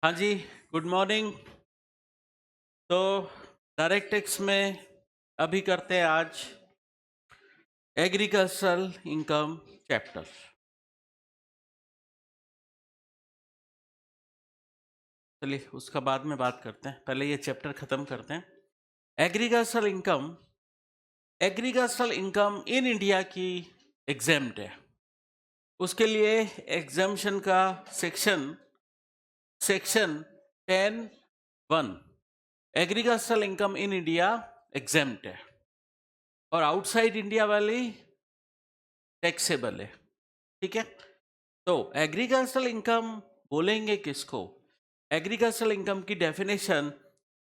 हाँ जी, good morning. तो direct text में अभी करते हैं आज एग्रीकल्चरल इनकम चैप्टर। चलिए उसका बाद में बात करते हैं, पहले ये चैप्टर खत्म करते हैं। एग्रीकल्चरल इनकम इन इंडिया की एग्जेम्प्ट है। उसके लिए एग्जाम्शन का section 10(1) agricultural income in India exempt है और आउटसाइड इंडिया वाली टैक्सेबल है। ठीक है, तो एग्रीकल्चरल इनकम बोलेंगे किसको? एग्रीकल्चरल इनकम की definition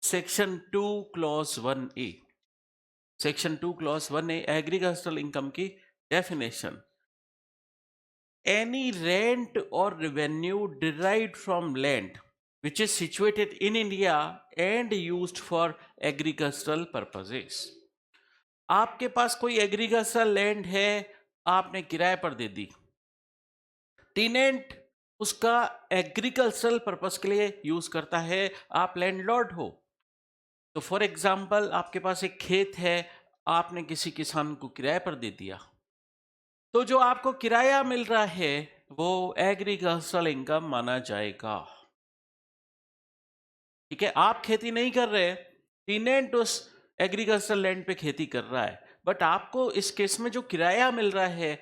section 2 clause 1A। Section 2 clause 1A agricultural income की डेफिनेशन: एनी रेंट और revenue derived from land which is situated in India and used for agricultural purposes। आपके पास कोई एग्रीकल्चरल लैंड है, आपने किराए पर दे दी, टेनेंट उसका एग्रीकल्चरल पर्पस के लिए यूज करता है, आप लैंडलॉर्ड हो। तो फॉर एग्जांपल आपके पास एक खेत है, आपने किसी किसान को किराए पर दे दिया, तो जो आपको किराया मिल रहा है वो एग्रीकल्चरल इनकम माना जाएगा। ठीक है, आप खेती नहीं कर रहे, टेनेंट उस एग्रीकल्चरल लैंड पे खेती कर रहा है, बट आपको इस केस में जो किराया मिल रहा है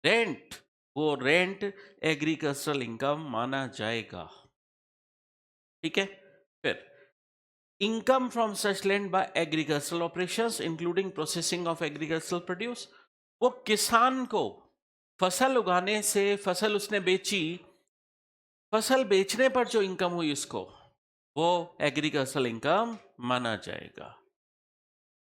रेंट, वो रेंट एग्रीकल्चरल इनकम माना जाएगा। ठीक है, फिर income from such land by agricultural operations including processing of agricultural produce. वो किसान को फसल उगाने से, फसल उसने बेची, फसल बेचने पर जो इनकम हुई उसको, वो एग्रीकल्चरल इनकम माना जाएगा।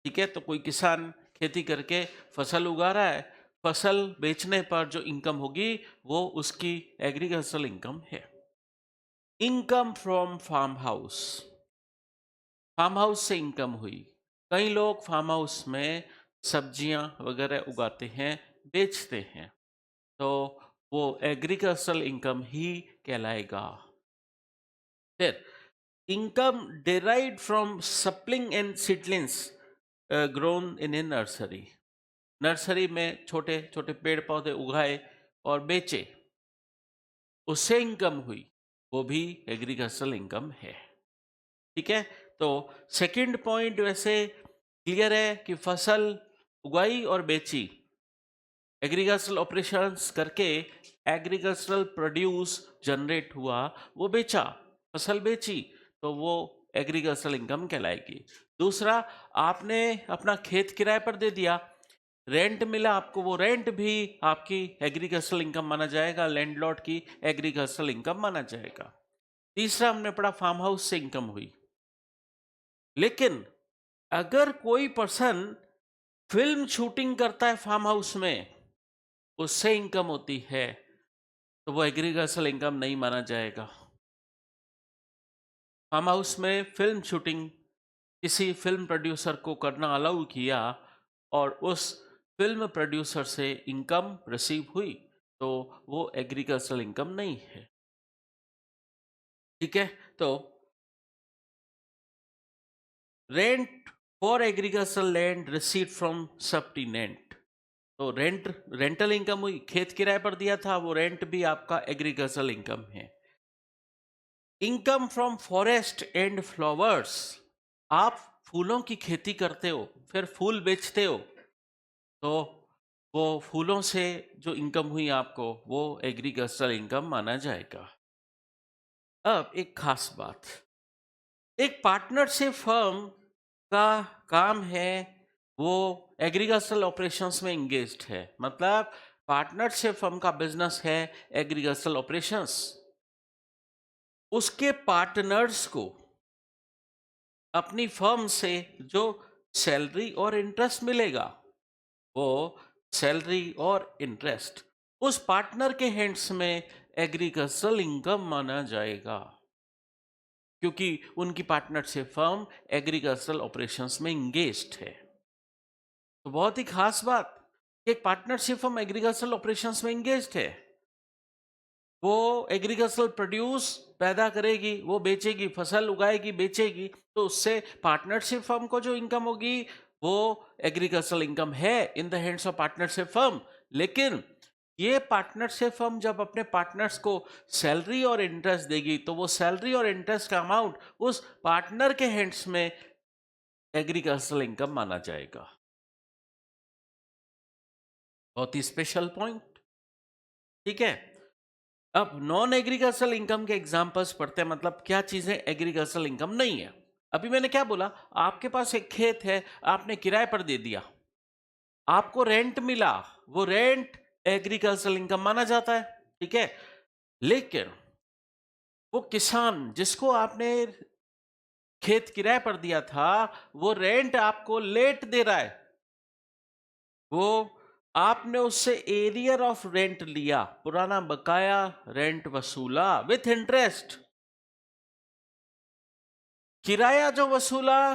ठीक है, तो कोई किसान खेती करके फसल उगा रहा है, फसल बेचने पर जो इनकम होगी वो उसकी एग्रीकल्चरल इनकम है। Income from farm house, farm house से इनकम हुई। कई लोग फार्म हाउस में सब्जियां वगैरह उगाते हैं, बेचते हैं, तो वो एग्रीकल्चरल इनकम ही कहलाएगा। फिर income derived from sapling and seedlings grown in a nursery. Nursery में छोटे छोटे पेड़ पौधे उगाए और बेचे, उससे इनकम हुई, वो भी एग्रीकल्चरल इनकम है। ठीक है, तो सेकंड पॉइंट वैसे क्लियर है कि फसल उगाई और बेची, एग्रीकल्चरल ऑपरेशंस करके एग्रीकल्चरल प्रोड्यूस जनरेट हुआ, वो बेचा, फसल बेची, तो वो एग्रीकल्चरल इनकम कहलाएगी। दूसरा, आपने अपना खेत किराए पर दे दिया, रेंट मिला आपको, वो रेंट भी आपकी एग्रीकल्चरल इनकम माना जाएगा, लैंडलॉर्ड की एग्रीकल्चरल इनकम माना जाएगा। तीसरा हमने पढ़ा फार्म हाउस से इनकम हुई। लेकिन अगर कोई पर्सन फिल्म शूटिंग करता है फार्म हाउस में, उससे इनकम होती है, तो वो एग्रीकल्चरल इनकम नहीं माना जाएगा। फार्म हाउस में फिल्म शूटिंग किसी फिल्म प्रोड्यूसर को करना अलाउ किया और उस फिल्म प्रोड्यूसर से इनकम रिसीव हुई, तो वो एग्रीकल्चरल इनकम नहीं है। ठीक है, तो rent for agricultural land receive from subtenant, तो रेंटल इनकम हुई, खेत किराए पर दिया था, वो रेंट भी आपका एग्रीकल्चरल इनकम है। Income from forest and flowers, आप फूलों की खेती करते हो, फिर फूल बेचते हो, तो वो फूलों से जो इनकम हुई आपको, वो एग्रीकल्चरल इनकम माना जाएगा। अब एक खास बात, एक पार्टनरशिप फर्म का काम है, वो एग्रीकल्चरल ऑपरेशंस में इंगेज्ड है, मतलब पार्टनरशिप फर्म का बिजनेस है एग्रीकल्चरल ऑपरेशंस। उसके पार्टनर्स को अपनी फर्म से जो सैलरी और इंटरेस्ट मिलेगा, वो सैलरी और इंटरेस्ट उस पार्टनर के हैंड्स में एग्रीकल्चरल इनकम माना जाएगा, क्योंकि उनकी पार्टनरशिप फर्म एग्रीकल्चरल ऑपरेशंस में इंगेज्ड है। तो बहुत ही खास बात, एक पार्टनरशिप फर्म एग्रीकल्चरल ऑपरेशंस में इंगेज्ड है, वो एग्रीकल्चरल प्रोड्यूस पैदा करेगी, वो बेचेगी, फसल उगाएगी, बेचेगी, तो उससे पार्टनरशिप फर्म को जो इनकम होगी वो एग्रीकल्चरल इनकम है in the hands of partnership firm. लेकिन ये पार्टनरशिप फर्म जब अपने पार्टनर्स को सैलरी और इंटरेस्ट देगी तो वो सैलरी और इंटरेस्ट का अमाउंट उस पार्टनर के हैंड्स में एग्रीकल्चरल इनकम माना जाएगा। बहुत ही स्पेशल पॉइंट। ठीक है, अब नॉन एग्रीकल्चरल इनकम के एग्जांपल्स पढ़ते हैं, मतलब क्या चीजें एग्रीकल्चरल इनकम नहीं है। अभी मैंने क्या बोला, आपके पास एक खेत है, आपने किराए पर दे दिया, आपको रेंट मिला, वो रेंट एग्रीकल्चरल इनकम माना जाता है। ठीक है, लेकिन वो किसान जिसको आपने खेत किराए पर दिया था, वो रेंट आपको लेट दे रहा है, वो आपने उससे एरियर ऑफ रेंट लिया, पुराना बकाया रेंट वसूला विथ इंटरेस्ट। किराया जो वसूला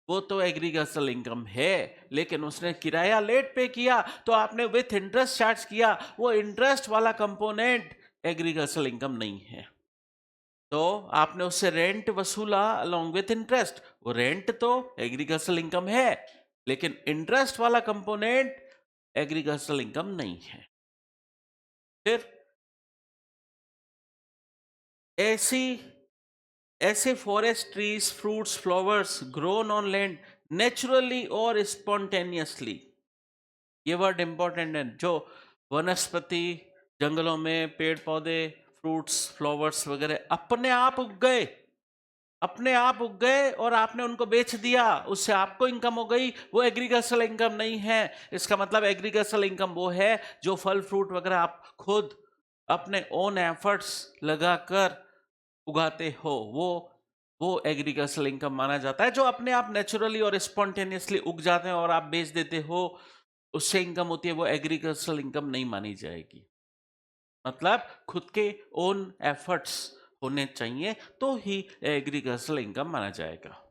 वो तो एग्रीकल्चरल इनकम है, लेकिन उसने किराया लेट पे किया तो आपने विथ इंटरेस्ट चार्ज किया, वो इंटरेस्ट वाला कंपोनेंट एग्रीकल्चरल इनकम नहीं है। तो आपने उससे रेंट वसूला अलोंग विथ इंटरेस्ट, वो रेंट तो एग्रीकल्चरल इनकम है, लेकिन इंटरेस्ट वाला कंपोनेंट एग्रीकल्चरल इनकम नहीं है। फिर ऐसी ऐसे forest trees, fruits, flowers grown on land naturally और स्पॉन्टेनियसली, ये वर्ड इंपॉर्टेंट है, जो वनस्पति जंगलों में पेड़ पौधे, फ्रूट्स, फ्लावर्स वगैरह अपने आप उग गए, अपने आप उग गए और आपने उनको बेच दिया, उससे आपको इनकम हो गई, वो एग्रीकल्चरल इनकम नहीं है। इसका मतलब एग्रीकल्चरल इनकम वो है जो फल फ्रूट वगैरह आप खुद अपने ओन एफर्ट्स लगाकर उगाते हो, वो एग्रीकल्चरल इनकम माना जाता है। जो अपने आप नेचुरली और स्पॉन्टेनियसली उग जाते हैं और आप बेच देते हो, उससे इनकम होती है, वो एग्रीकल्चरल इनकम नहीं मानी जाएगी। मतलब खुद के ओन एफर्ट्स होने चाहिए तो ही एग्रीकल्चरल इनकम माना जाएगा।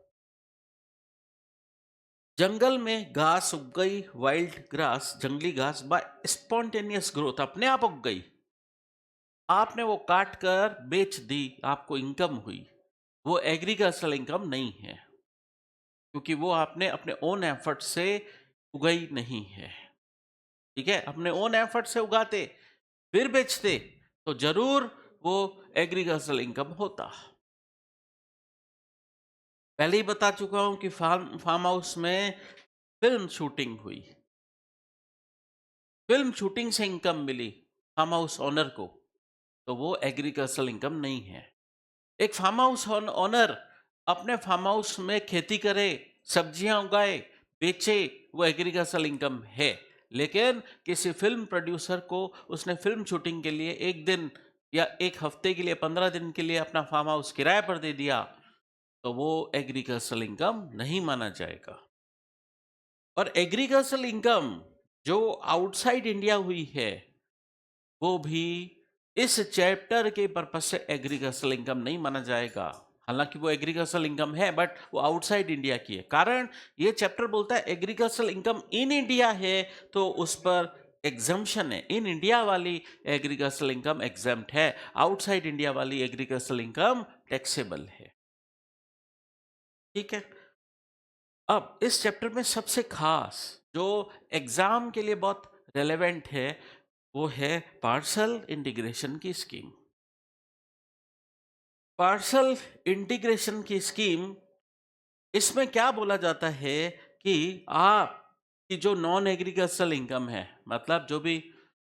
जंगल में घास उग गई, वाइल्ड ग्रास, जंगली घास बाय स्पॉन्टेनियस ग्रोथ, अपने आप उग गई, आपने वो काट कर बेच दी, आपको इनकम हुई, वो एग्रीकल्चरल इनकम नहीं है, क्योंकि वो आपने अपने ओन एफर्ट से उगाई नहीं है। ठीक है, अपने ओन एफर्ट से उगाते फिर बेचते तो जरूर वो एग्रीकल्चरल इनकम होता। पहले ही बता चुका हूं कि फार्म हाउस में फिल्म शूटिंग हुई, फिल्म शूटिंग से इनकम मिली फार्म हाउस ओनर को, तो वो एग्रीकल्चरल इनकम नहीं है। एक फार्म हाउस ओनर अपने फार्म हाउस में खेती करे, सब्जियां उगाए, बेचे, वो एग्रीकल्चरल इनकम है। लेकिन किसी फिल्म प्रोड्यूसर को उसने फिल्म शूटिंग के लिए एक दिन या एक हफ्ते के लिए, 15 दिन के लिए अपना फार्म हाउस किराए पर दे दिया, तो वो एग्रीकल्चरल इनकम नहीं माना जाएगा। और एग्रीकल्चरल इनकम जो आउटसाइड इंडिया हुई है, वो भी इस चैप्टर के पर्पज से एग्रीकल्चरल इनकम नहीं माना जाएगा। हालांकि वो एग्रीकल्चरल इनकम है, बट वो आउटसाइड इंडिया की है। कारण ये चैप्टर बोलता है एग्रीकल्चरल इनकम इन इंडिया है, तो उस पर एग्जम्पशन है। इन इंडिया वाली एग्रीकल्चरल इनकम एग्जम्प्ट है, आउटसाइड इंडिया वाली एग्रीकल्चरल इनकम टैक्सेबल है। ठीक है, अब इस चैप्टर में सबसे खास जो एग्जाम के लिए बहुत रेलेवेंट है, वो है पार्सल इंटीग्रेशन की स्कीम। पार्सल इंटीग्रेशन की स्कीम, इसमें क्या बोला जाता है कि आप की जो नॉन एग्रीकल्चरल इनकम है, मतलब जो भी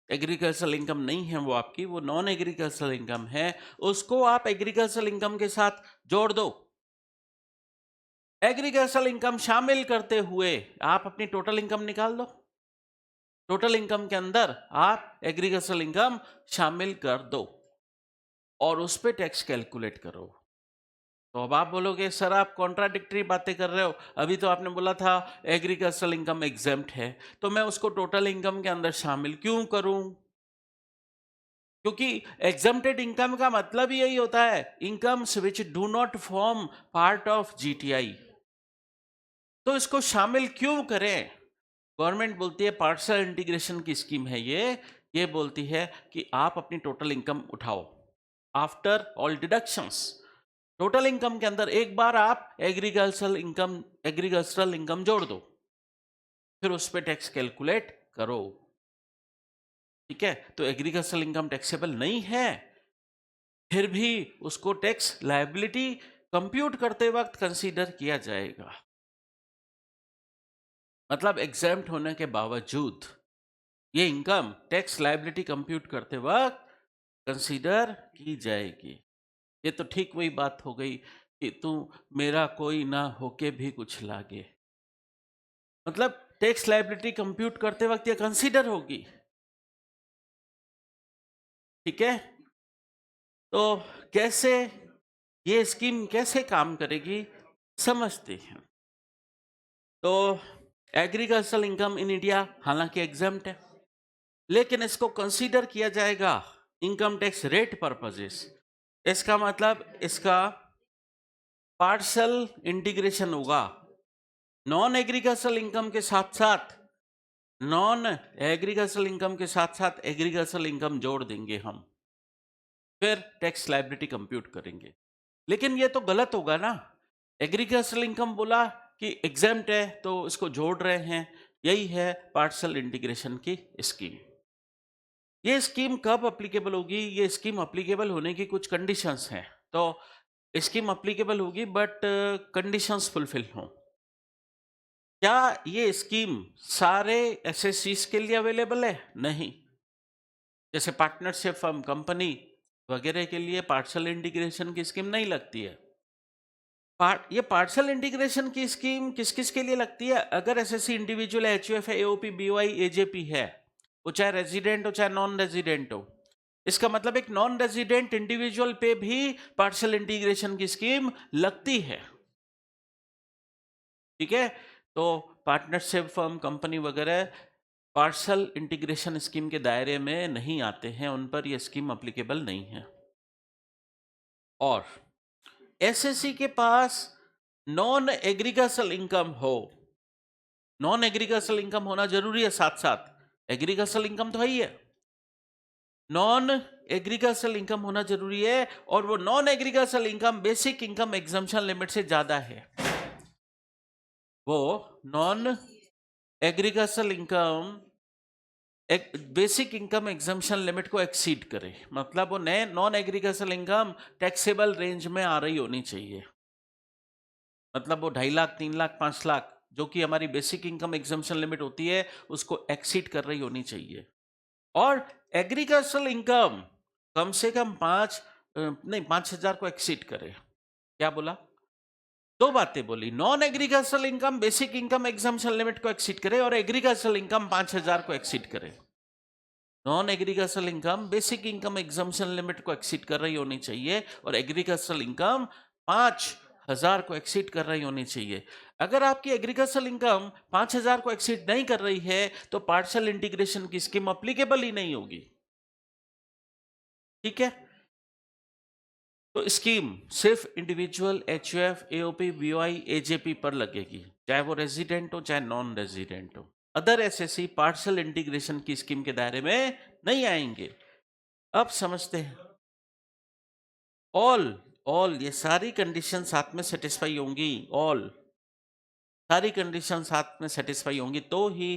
एग्रीकल्चरल इनकम नहीं है वो आपकी, वो नॉन एग्रीकल्चरल इनकम है, उसको आप एग्रीकल्चरल इनकम के साथ जोड़ दो। एग्रीकल्चरल इनकम शामिल करते हुए आप अपनी टोटल इनकम निकाल दो। टोटल इनकम के अंदर आप एग्रीकल्चरल इनकम शामिल कर दो और उस पर टैक्स कैलकुलेट करो। तो अब आप बोलोगे सर आप कॉन्ट्राडिक्टरी बातें कर रहे हो, अभी तो आपने बोला था एग्रीकल्चरल इनकम एग्जेम्प्ट है, तो मैं उसको टोटल इनकम के अंदर शामिल क्यों करूं? क्योंकि एग्जेम्प्टेड इनकम का मतलब ही यही होता है, incomes which do not form part of GTI. तो इसको शामिल क्यों करें? गवर्नमेंट बोलती है पार्सल इंटीग्रेशन की स्कीम है ये, ये बोलती है कि आप अपनी टोटल इनकम उठाओ after all deductions. Total income के अंदर एक बार आप एग्रीकल्चरल इनकम जोड़ दो, फिर उस पर टैक्स कैलकुलेट करो। ठीक है, तो एग्रीकल्चरल इनकम टैक्सेबल नहीं है, फिर भी उसको टैक्स लायबिलिटी कंप्यूट करते वक्त कंसीडर किया जाएगा। मतलब एग्जेम्प्ट होने के बावजूद ये इनकम टैक्स लायबिलिटी कंप्यूट करते वक्त कंसीडर की जाएगी। ये तो ठीक वही बात हो गई कि तू मेरा कोई ना होके भी कुछ लागे, मतलब टैक्स लायबिलिटी कंप्यूट करते वक्त ये कंसीडर होगी। ठीक है, तो कैसे ये स्कीम कैसे काम करेगी समझते हैं। तो एग्रीकल्चरल इनकम इन इंडिया हालांकि एग्जम्प्ट है, लेकिन इसको कंसीडर किया जाएगा इनकम टैक्स रेट पर्पजेस। इसका मतलब इसका पार्शल इंटीग्रेशन होगा नॉन एग्रीकल्चरल इनकम के साथ साथ, नॉन एग्रीकल्चरल इनकम के साथ साथ एग्रीकल्चरल इनकम जोड़ देंगे हम, फिर टैक्स लायबिलिटी कंप्यूट करेंगे। लेकिन ये तो गलत होगा ना, एग्रीकल्चरल इनकम बोला कि एग्जेम्प्ट है तो इसको जोड़ रहे हैं। यही है पार्शल इंटीग्रेशन की स्कीम। ये स्कीम कब अप्लीकेबल होगी? ये स्कीम अप्लीकेबल होने की कुछ कंडीशंस हैं। तो स्कीम अप्लीकेबल होगी बट कंडीशंस फुलफिल हों। क्या ये स्कीम सारे एसएससीज के लिए अवेलेबल है? नहीं। जैसे पार्टनरशिप फर्म, कंपनी वगैरह के लिए पार्शल इंटीग्रेशन की स्कीम नहीं लगती है। ये पार्शल इंटीग्रेशन की स्कीम किस किस के लिए लगती है? अगर एसएससी इंडिविजुअल है, एचयूएफ है, एओपी, बीओआई, एजेपी है, वो चाहे रेजिडेंट हो चाहे नॉन रेजिडेंट हो। इसका मतलब एक नॉन रेजिडेंट इंडिविजुअल पे भी पार्शल इंटीग्रेशन की स्कीम लगती है। ठीक है, तो पार्टनरशिप फर्म, कंपनी वगैरह पार्शल इंटीग्रेशन स्कीम के दायरे में नहीं आते हैं, उन पर यह स्कीम अप्लीकेबल नहीं है। और एसएससी के पास नॉन एग्रीकल्चरल इनकम हो, नॉन एग्रीकल्चरल इनकम होना जरूरी है, साथ साथ एग्रीकल्चरल इनकम तो है ही है, नॉन एग्रीकल्चरल इनकम होना जरूरी है, और वो non agricultural income basic income exemption limit से ज्यादा है। वो non agricultural income basic income exemption limit को एक्सीड करे, मतलब वो नए non agricultural income taxable range में आ रही होनी चाहिए। मतलब वो 2.5 लाख, 3 लाख, 5 लाख जो कि हमारी बेसिक इनकम एग्जम्पशन लिमिट होती है उसको एक्सीड कर रही होनी चाहिए। और एग्रीकल्चरल इनकम कम से कम 5,000 को एक्सीड करे। क्या बोला? दो बातें बोली, non agricultural income basic income exemption limit को एक्सीड करे और एग्रीकल्चरल इनकम 5,000 को एक्सीड करे। Non agricultural income basic income exemption limit को एक्सीड कर रही होनी चाहिए और एग्रीकल्चरल इनकम 5,000 को एक्सीड कर रही होनी चाहिए। अगर आपकी एग्रीकल्चरल इनकम 5,000 को एक्सीड नहीं कर रही है तो पार्शियल इंटीग्रेशन की स्कीम अप्लीकेबल ही नहीं होगी। ठीक है, तो स्कीम सिर्फ individual, HUF, AOP, BOI, AJP पर लगेगी, चाहे वो रेजिडेंट हो चाहे नॉन रेजिडेंट हो। अदर एसएससी पार्शियल इंटीग्रेशन की स्कीम के दायरे में नहीं आएंगे। अब समझते हैं, ऑल ये सारी कंडीशन साथ में सेटिस्फाई होंगी, सारी कंडीशन साथ में सेटिस्फाई होंगी तो ही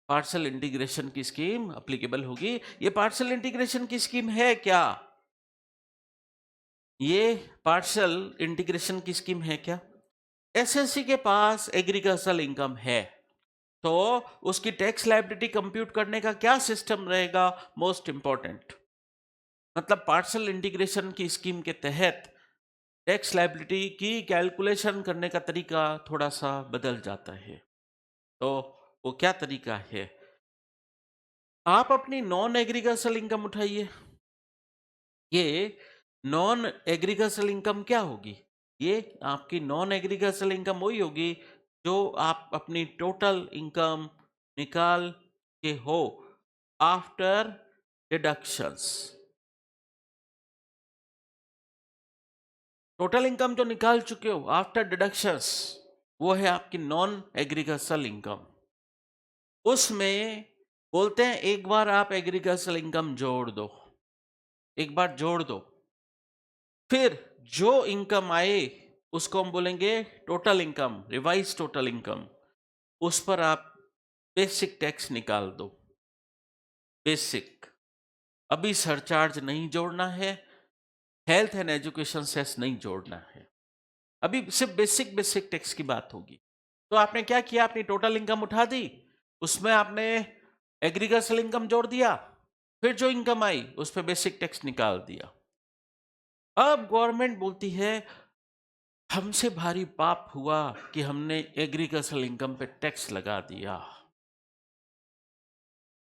पार्शियल इंटीग्रेशन की स्कीम अप्लीकेबल होगी। ये पार्शियल इंटीग्रेशन की स्कीम है क्या? ये पार्शियल इंटीग्रेशन की स्कीम है क्या? एसएससी के पास एग्रीकल्चरल इनकम है तो उसकी टैक्स लायबिलिटी कंप्यूट करने का क्या सिस्टम रहेगा? मोस्ट इंपॉर्टेंट, मतलब पार्शियल इंटीग्रेशन की स्कीम के तहत टैक्स लायबिलिटी की कैलकुलेशन करने का तरीका थोड़ा सा बदल जाता है। तो वो क्या तरीका है? आप अपनी नॉन एग्रीकल्चरल इनकम उठाइए। ये नॉन एग्रीकल्चरल इनकम क्या होगी? ये आपकी नॉन एग्रीकल्चरल इनकम वही होगी जो आप अपनी टोटल इनकम निकाल के हो आफ्टर डिडक्शंस। टोटल इनकम जो निकाल चुके हो आफ्टर डिडक्शंस वो है आपकी नॉन एग्रीकल्चरल इनकम। उसमें बोलते हैं एक बार आप एग्रीकल्चरल इनकम जोड़ दो, एक बार जोड़ दो, फिर जो इनकम आए उसको हम बोलेंगे total income, revise total income. उस पर आप बेसिक टैक्स निकाल दो, बेसिक। अभी सरचार्ज नहीं जोड़ना है, हेल्थ एंड एजुकेशन सेस नहीं जोड़ना है, अभी सिर्फ बेसिक बेसिक टैक्स की बात होगी। तो आपने क्या किया, अपनी टोटल इनकम उठा दी, उसमें आपने एग्रीकल्चरल इनकम जोड़ दिया, फिर जो इनकम आई उस पर बेसिक टैक्स निकाल दिया। अब गवर्नमेंट बोलती है हमसे भारी पाप हुआ कि हमने एग्रीकल्चरल इनकम पे टैक्स लगा दिया।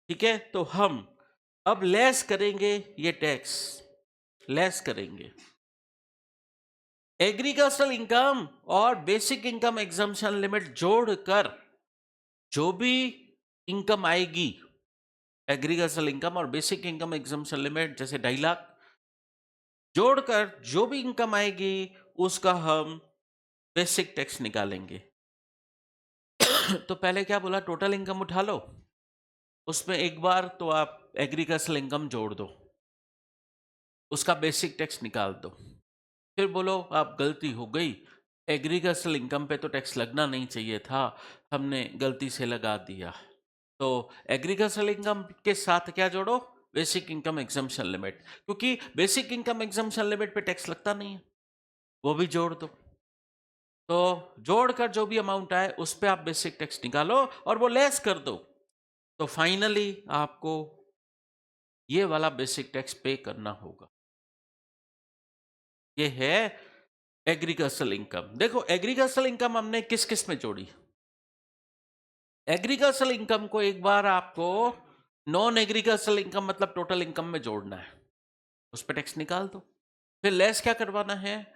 ठीक है, तो हम अब लेस करेंगे, ये टैक्स लेस करेंगे। एग्रीकल्चरल इनकम और बेसिक इनकम एग्जम्पशन लिमिट जोड़कर जो भी इनकम आएगी, एग्रीकल्चरल इनकम और बेसिक इनकम एग्जम्पशन लिमिट जैसे 2.5 लाख जोड़कर जो भी इनकम आएगी उसका हम बेसिक टैक्स निकालेंगे। तो पहले क्या बोला, टोटल इनकम उठा लो, उसमें एक बार तो आप एग्रीकल्चरल इनकम जोड़ दो, उसका बेसिक टैक्स निकाल दो, फिर बोलो आप गलती हो गई, एग्रीकल्चरल इनकम पे तो टैक्स लगना नहीं चाहिए था, हमने गलती से लगा दिया। तो एग्रीकल्चरल इनकम के साथ क्या जोड़ो, बेसिक इनकम एग्जम्पशन लिमिट, क्योंकि बेसिक इनकम एग्जम्पशन लिमिट पे टैक्स लगता नहीं है, वो भी जोड़ दो। तो जोड़कर जो भी अमाउंट आए उस पे आप बेसिक टैक्स निकालो और वो लेस कर दो, तो फाइनली आपको ये वाला बेसिक टैक्स पे करना होगा। ये है एग्रीकल्चरल इनकम। देखो एग्रीकल्चरल इनकम हमने किस किस में जोड़ी, एग्रीकल्चरल इनकम को एक बार आपको नॉन एग्रीकल्चरल इनकम मतलब टोटल इनकम में जोड़ना है, उस पर टैक्स निकाल दो। फिर लेस क्या करवाना है,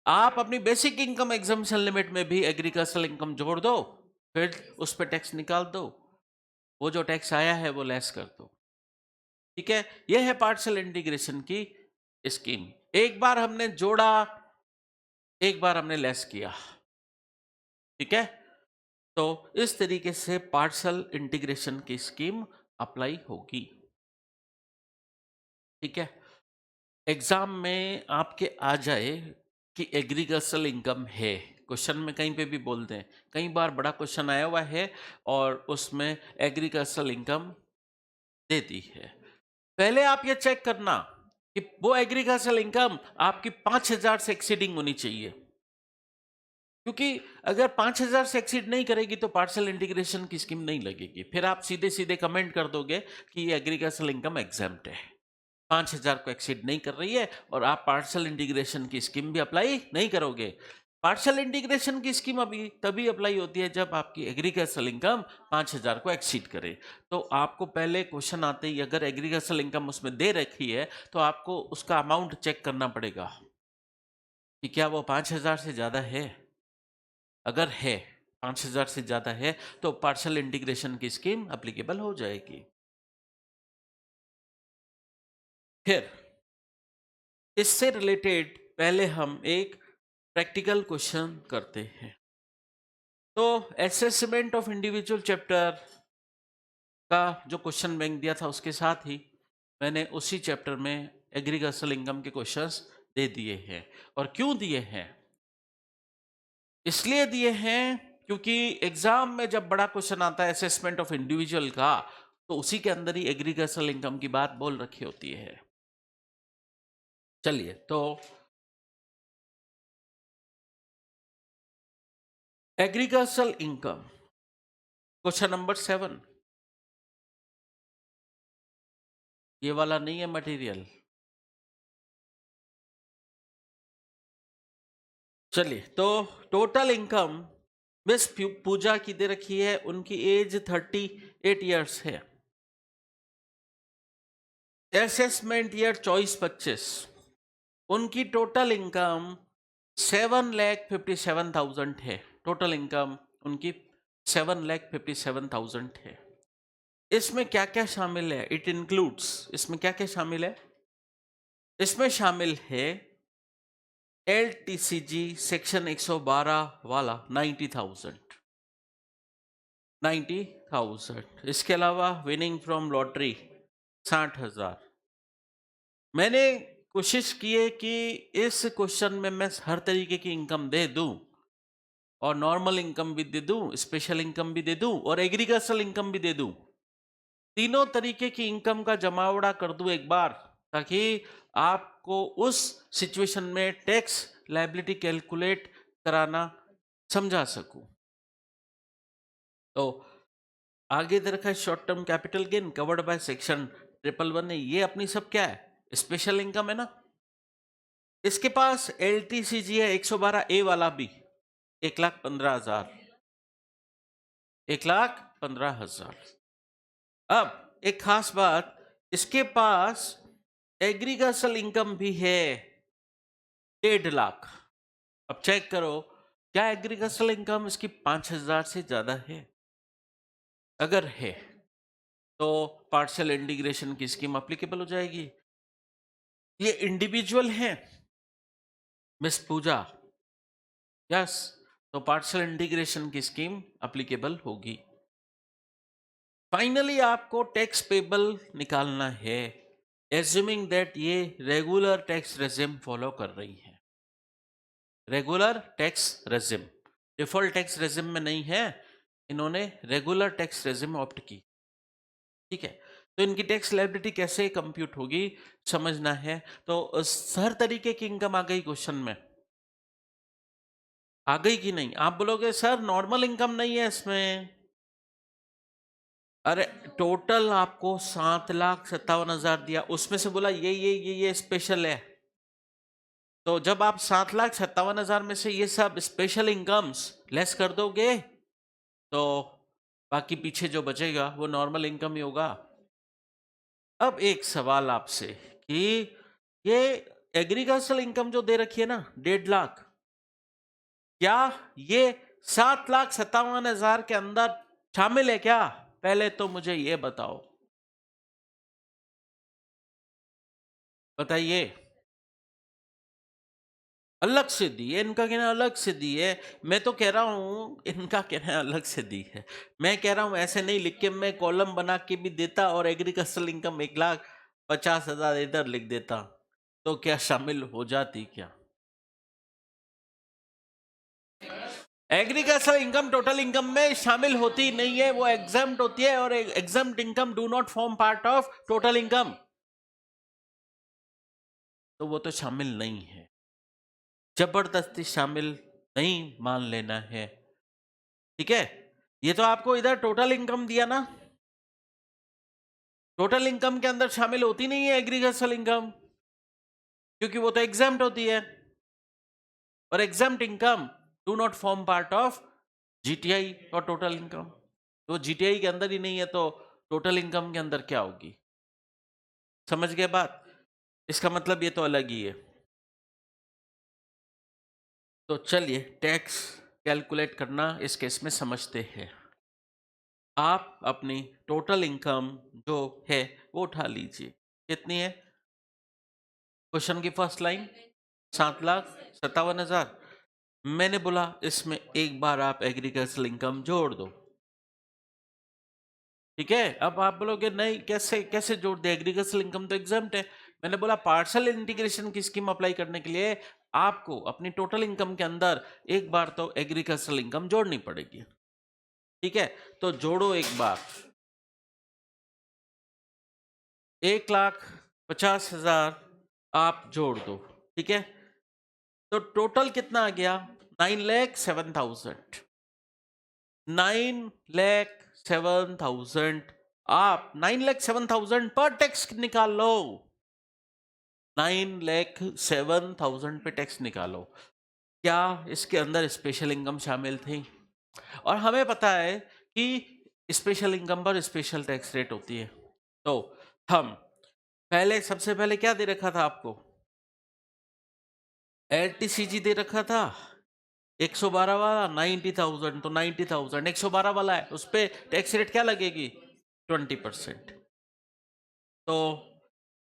आप अपनी बेसिक इनकम एग्जम्पशन लिमिट में भी एग्रीकल्चरल इनकम जोड़ दो, फिर उस पर टैक्स निकाल दो, वो जो टैक्स आया है वो लेस कर दो। ठीक है, यह है पार्शियल इंटीग्रेशन की स्कीम। एक बार हमने जोड़ा, एक बार हमने लेस किया। ठीक है, तो इस तरीके से पार्शियल इंटीग्रेशन की स्कीम अप्लाई होगी। ठीक है, एग्जाम में आपके आ जाए कि एग्रीकल्चरल इनकम है, क्वेश्चन में कहीं पे भी बोल दें, कई बार बड़ा क्वेश्चन आया हुआ है और उसमें एग्रीकल्चरल इनकम दे दी है। पहले आप ये चेक करना कि वो एग्रीकल्चरल इनकम आपकी 5,000 से एक्सीडिंग होनी चाहिए, क्योंकि अगर 5,000 से एक्सीड नहीं करेगी तो पार्शियल इंटीग्रेशन की स्कीम नहीं लगेगी, फिर आप सीधे सीधे कमेंट कर दोगे कि ये एग्रीकल्चरल इनकम एग्जेम्प्ट है, 5,000 को एक्सीड नहीं कर रही है और आप पार्शियल इंटीग्रेशन की स्कीम भी अप्लाई नहीं करोगे। पार्शियल इंटीग्रेशन की स्कीम अभी तभी अप्लाई होती है जब आपकी एग्रीकल्चरल इनकम 5,000 को एक्सीड करे। तो आपको पहले क्वेश्चन आते ही अगर एग्रीकल्चरल इनकम उसमें दे रखी है तो आपको उसका अमाउंट चेक करना पड़ेगा कि क्या वो 5,000 से ज़्यादा है। अगर है 5,000 से ज़्यादा है तो पार्शियल इंटीग्रेशन की स्कीम अप्लीकेबल हो जाएगी। फिर इससे रिलेटेड पहले हम एक प्रैक्टिकल क्वेश्चन करते हैं। तो असेसमेंट ऑफ इंडिविजुअल चैप्टर का जो क्वेश्चन बैंक दिया था उसके साथ ही मैंने उसी चैप्टर में एग्रीकल्चरल इनकम के क्वेश्चंस दे दिए हैं। और क्यों दिए हैं, इसलिए दिए हैं क्योंकि एग्जाम में जब बड़ा क्वेश्चन आता है असेसमेंट ऑफ इंडिविजुअल का तो उसी के अंदर ही एग्रीकल्चरल इनकम की बात बोल रखी होती है। चलिए, तो एग्रीकल्चरल इनकम क्वेश्चन नंबर 7, ये वाला नहीं है मटेरियल। चलिए, तो टोटल इनकम मिस पूजा की दे रखी है, उनकी एज 38 इयर्स है, असेसमेंट ईयर 24-25, उनकी टोटल इनकम 7,57,000 है। टोटल इनकम उनकी 7,57,000 है। इसमें क्या क्या शामिल है, इट इंक्लूड्स, इसमें क्या क्या शामिल है, इसमें शामिल है LTCG सेक्शन 112 वाला 90,000, 1000। इसके अलावा विनिंग फ्रॉम लॉटरी 60,000। मैंने कोशिश की है कि इस क्वेश्चन में मैं हर तरीके की इनकम दे दूं, और नॉर्मल इनकम भी दे दूं, स्पेशल इनकम भी दे दूं, और एग्रीकल्चरल इनकम भी दे दूं। तीनों तरीके की इनकम का जमावड़ा कर दूं एक बार, ताकि आपको उस सिचुएशन में टैक्स लायबिलिटी कैलकुलेट कराना समझा सकूं। तो आगे दे रखा है short term capital gain covered by section 111। ये अपनी सब क्या है, स्पेशल इनकम है ना। इसके पास LTCG है 112A वाला भी 1,15,000, 1,15,000। अब एक खास बात, इसके पास एग्रीकल्चरल इनकम भी है 1.5 लाख। अब चेक करो, क्या एग्रीकल्चरल इनकम इसकी 5,000 से ज्यादा है? अगर है तो पार्शियल इंटीग्रेशन की स्कीम अप्लीकेबल हो जाएगी। ये इंडिविजुअल है मिस पूजा, यस, तो पार्शियल इंटीग्रेशन की स्कीम अप्लीकेबल होगी। फाइनली आपको टैक्स पेबल निकालना है, एज्यूमिंग दैट ये रेगुलर टैक्स रेजिम फॉलो कर रही है। Regular tax regime, default tax regime में नहीं है, इन्होंने रेगुलर टैक्स रेजिम ऑप्ट की। ठीक है, तो इनकी टैक्स लायबिलिटी कैसे कंप्यूट होगी समझना है। तो हर तरीके की इनकम आ गई क्वेश्चन में, आ गई कि नहीं? आप बोलोगे सर नॉर्मल इनकम नहीं है इसमें। अरे टोटल आपको 7,57,000 दिया, उसमें से बोला ये स्पेशल है। तो जब आप 7,57,000 में से ये सब स्पेशल इनकम्स लेस कर दोगे, तो बाकी पीछे जो बचेगा वो नॉर्मल इनकम ही होगा। अब एक सवाल आपसे कि ये एग्रीकल्चरल इनकम जो दे रखी है ना 1.5 लाख, क्या ये 7,57,000 के अंदर शामिल है क्या? पहले तो मुझे ये बताओ, बताइए। अलग से दी है, इनका कहना अलग से दी है। मैं तो कह रहा हूं इनका कहना अलग से दी है। मैं कह रहा हूं ऐसे नहीं लिख के मैं कॉलम बना के भी देता और एग्रीकल्चरल इनकम 1,50,000 इधर लिख देता, तो क्या शामिल हो जाती क्या? एग्रीकल्चर इनकम टोटल इनकम में शामिल होती नहीं है, वो एग्जम्प्ट होती है, और exempt income do not form part of total income, तो वो तो शामिल नहीं है। जबरदस्ती शामिल नहीं मान लेना है। ठीक है, ये तो आपको इधर टोटल इनकम दिया ना, टोटल इनकम के अंदर शामिल होती नहीं है एग्रीकल्चरल इनकम, क्योंकि वो तो एग्जम्प्ट होती है, और exempt income do not form part of GTI और टोटल इनकम। तो जीटीआई के अंदर ही नहीं है, तो टोटल इनकम के अंदर क्या होगी? समझ गए बात? इसका मतलब ये तो अलग ही है। तो चलिए टैक्स कैलकुलेट करना इस केस में समझते हैं। आप अपनी टोटल इनकम जो है वो उठा लीजिए। कितनी है? क्वेश्चन की फर्स्ट लाइन 7,57,000। मैंने बोला इसमें एक बार आप एग्रीकल्चरल इनकम जोड़ दो। ठीक है, अब आप बोलोगे नहीं कैसे कैसे जोड़ दे, एग्रीकल्चरल इनकम तो एग्जम्प्ट है। मैंने बोला पार्शियल इंटीग्रेशन की स्कीम अप्लाई करने के लिए आपको अपनी टोटल इनकम के अंदर एक बार तो एग्रीकल्चरल इनकम जोड़नी पड़ेगी। ठीक है, तो जोड़ो एक बार। 1,50,000 आप जोड़ दो। ठीक है, तो टोटल कितना आ गया? 9,07,000। 9,07,000। आप 9,07,000 पर टैक्स निकाल लो। 9,07,000 पे टैक्स निकालो। क्या इसके अंदर स्पेशल इनकम शामिल थी? और हमें पता है कि स्पेशल इनकम पर स्पेशल टैक्स रेट होती है। तो हम पहले सबसे पहले क्या दे रखा था आपको? LTCG दे रखा था 112 वाला 90,000, तो 90,000 112 वाला है, उस पे टैक्स रेट क्या लगेगी? 20%। तो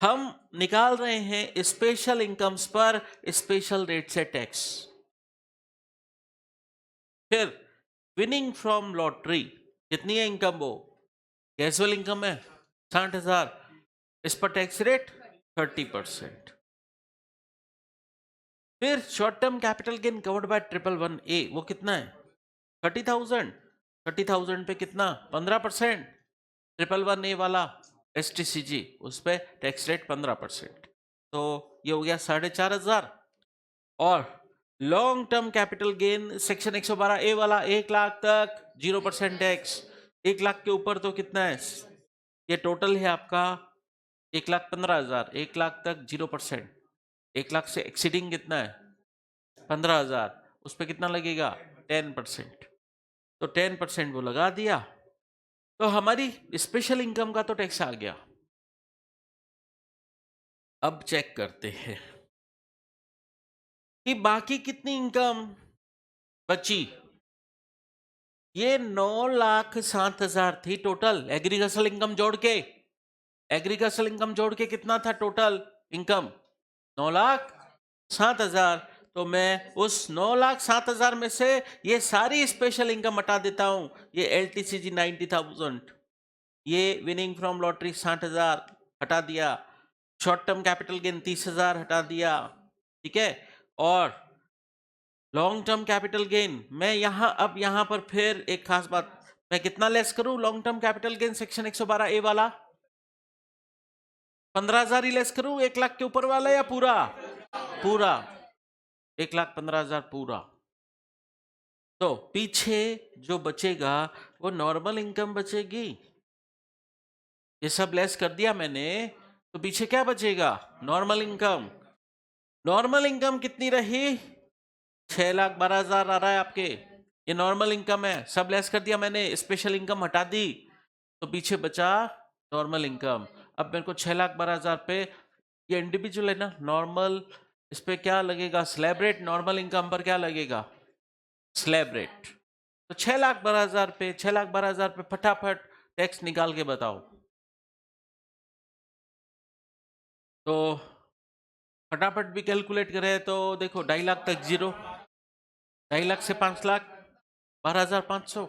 हम निकाल रहे हैं स्पेशल इनकम्स पर स्पेशल रेट से टैक्स। फिर विनिंग फ्रॉम लॉटरी कितनी है इनकम? वो कैजुअल इनकम है 60,000, इस पर टैक्स रेट 30%। फिर short term capital gain covered by 111A, वो कितना है? 30,000। 30,000 पे कितना? 15%। 111A वाला STCG, उस पर टैक्स रेट 15%। तो ये हो गया 4,500। और long term capital gain section 112A वाला 1 लाख तक 0% टैक्स। 1 लाख के ऊपर तो कितना है? ये टोटल है आपका 1,15,000। 1 लाख तक 0%। 1 लाख से एक्सीडिंग कितना है? 15,000। उस पर कितना लगेगा? 10%। तो 10% वो लगा दिया, तो हमारी स्पेशल इनकम का तो टैक्स आ गया। अब चेक करते हैं कि बाकी कितनी इनकम बची। ये 9,07,000 थी टोटल एग्रीकल्चरल इनकम जोड़ के। एग्रीकल्चरल इनकम जोड़ के कितना था टोटल इनकम? 9,07,000। तो मैं उस 9,07,000 में से ये सारी स्पेशल इनकम हटा देता हूं। ये LTCG 90,000, ये विनिंग फ्रॉम लॉटरी 60,000 हटा दिया, शॉर्ट टर्म कैपिटल गेन 30,000 हटा दिया, ठीक है। और लॉन्ग टर्म कैपिटल गेन मैं अब यहां पर फिर एक खास बात, मैं कितना लेस करूं long term capital gain section 112A वाला? 15,000 ही लेस करूं 1 लाख के ऊपर वाला, या पूरा? पूरा 1,15,000 पूरा। तो पीछे जो बचेगा वो नॉर्मल इनकम बचेगी। ये सब लेस कर दिया मैंने, तो पीछे क्या बचेगा? Normal income. नॉर्मल इनकम कितनी रही? 6,12,000 आ रहा है आपके, ये नॉर्मल इनकम है। सब लेस कर दिया मैंने, स्पेशल इनकम हटा दी, तो पीछे बचा नॉर्मल इनकम। अब मेरे को 6,12,000 पे, ये इंडिविजुअल है ना नॉर्मल, इस पे क्या लगेगा? Slab rate. नॉर्मल इनकम पर क्या लगेगा? Slab rate. तो 6,12,000 पे, 6,12,000 पे फटाफट टैक्स निकाल के बताओ। तो फटाफट भी कैलकुलेट करें तो देखो 2.5 लाख तक जीरो, 2.5 लाख से 5 लाख 12,500,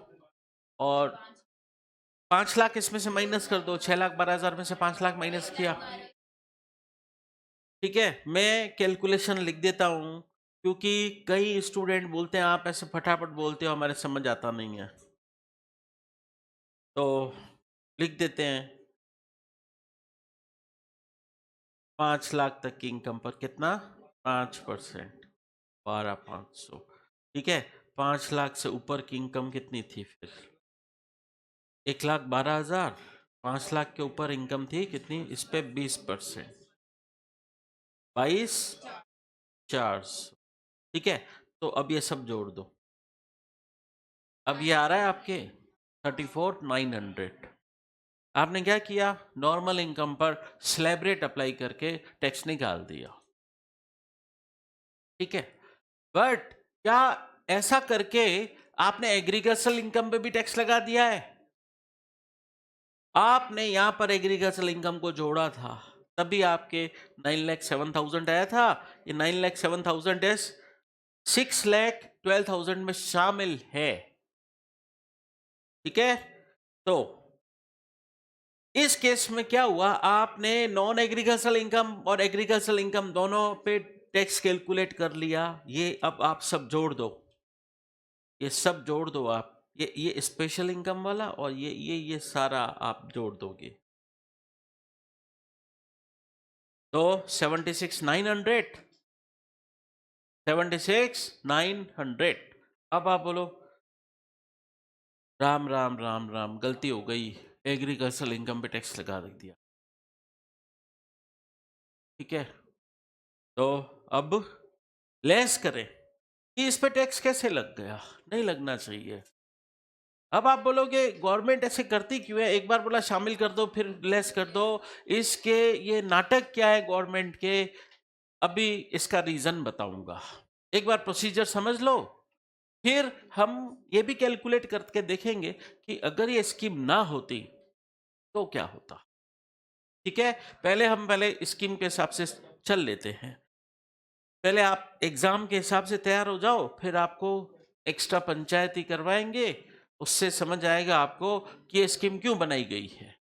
और 5 लाख इसमें से माइनस कर दो। 6,12,000 में से 5 लाख माइनस किया, ठीक है। मैं कैलकुलेशन लिख देता हूं, क्योंकि कई स्टूडेंट बोलते हैं आप ऐसे फटाफट बोलते हो, हमारे समझ आता नहीं है, तो लिख देते हैं। 5 लाख तक की इनकम पर कितना? 5%, 12,500, ठीक है। 5 लाख से ऊपर की इनकम कितनी थी फिर? 1,12,000। 5 लाख के ऊपर इनकम थी कितनी? इस पे 20%, 22,400, ठीक है। तो अब ये सब जोड़ दो, अब ये आ रहा है आपके 34,900। आपने क्या किया? नॉर्मल इनकम पर स्लैब रेट अप्लाई करके टैक्स निकाल दिया, ठीक है। बट क्या ऐसा करके आपने एग्रीकल्चरल इनकम पे भी टैक्स लगा दिया है? आपने यहां पर एग्रीकल्चरल इनकम को जोड़ा था, तभी आपके 9,07,000 आया था। ये 9,07,000 इज 6,12,000 में शामिल है, ठीक है। तो इस केस में क्या हुआ? आपने नॉन एग्रीकल्चरल इनकम और एग्रीकल्चरल इनकम दोनों पे टैक्स कैलकुलेट कर लिया। ये अब आप सब जोड़ दो, ये सब जोड़ दो आप, ये स्पेशल इनकम वाला और ये सारा आप जोड़ दोगे, तो 76,900, 76,900। अब आप बोलो राम राम राम राम, गलती हो गई, एग्रीकल्चरल इनकम पे टैक्स लगा दिया, ठीक है। तो अब लेस करें कि इस पे टैक्स कैसे लग गया, नहीं लगना चाहिए। अब आप बोलोगे गवर्नमेंट ऐसे करती क्यों है? एक बार बोला शामिल कर दो फिर लेस कर दो, इसके ये नाटक क्या है गवर्नमेंट के? अभी इसका रीजन बताऊंगा, एक बार प्रोसीजर समझ लो, फिर हम ये भी कैलकुलेट करके देखेंगे कि अगर ये स्कीम ना होती तो क्या होता, ठीक है। पहले स्कीम के हिसाब से चल लेते हैं। पहले आप एग्जाम के हिसाब से तैयार हो जाओ, फिर आपको एक्स्ट्रा पंचायती करवाएंगे, उससे समझ आएगा आपको कि ये स्कीम क्यों बनाई गई है।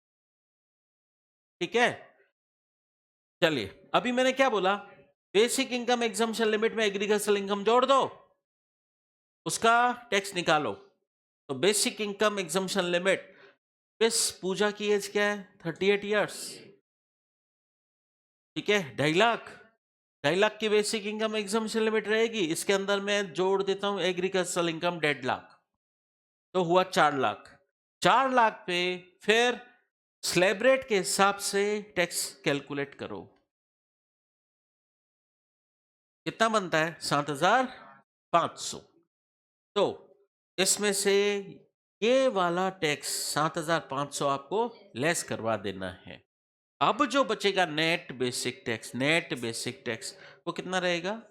ठीक है, चलिए अभी मैंने क्या बोला, बेसिक इनकम एग्जम्पशन लिमिट में एग्रीकल्चरल इनकम जोड़ दो, उसका टैक्स निकालो। तो बेसिक इनकम एग्जम्पशन लिमिट, इस पूजा की एज क्या है, 38 ईयर्स। ठीक है, 2.5 लाख, 2.5 लाख की बेसिक इनकम एग्जम्पशन लिमिट रहेगी। इसके अंदर मैं जोड़ देता हूं एग्रीकल्चरल इनकम 1.5 लाख, तो हुआ 4 लाख। 4 लाख पे फिर स्लैब रेट के हिसाब से टैक्स कैलकुलेट करो, कितना बनता है, 7,500। तो इसमें से ये वाला टैक्स 7,500 आपको लेस करवा देना है। अब जो बचेगा net basic tax, net basic tax वो कितना रहेगा,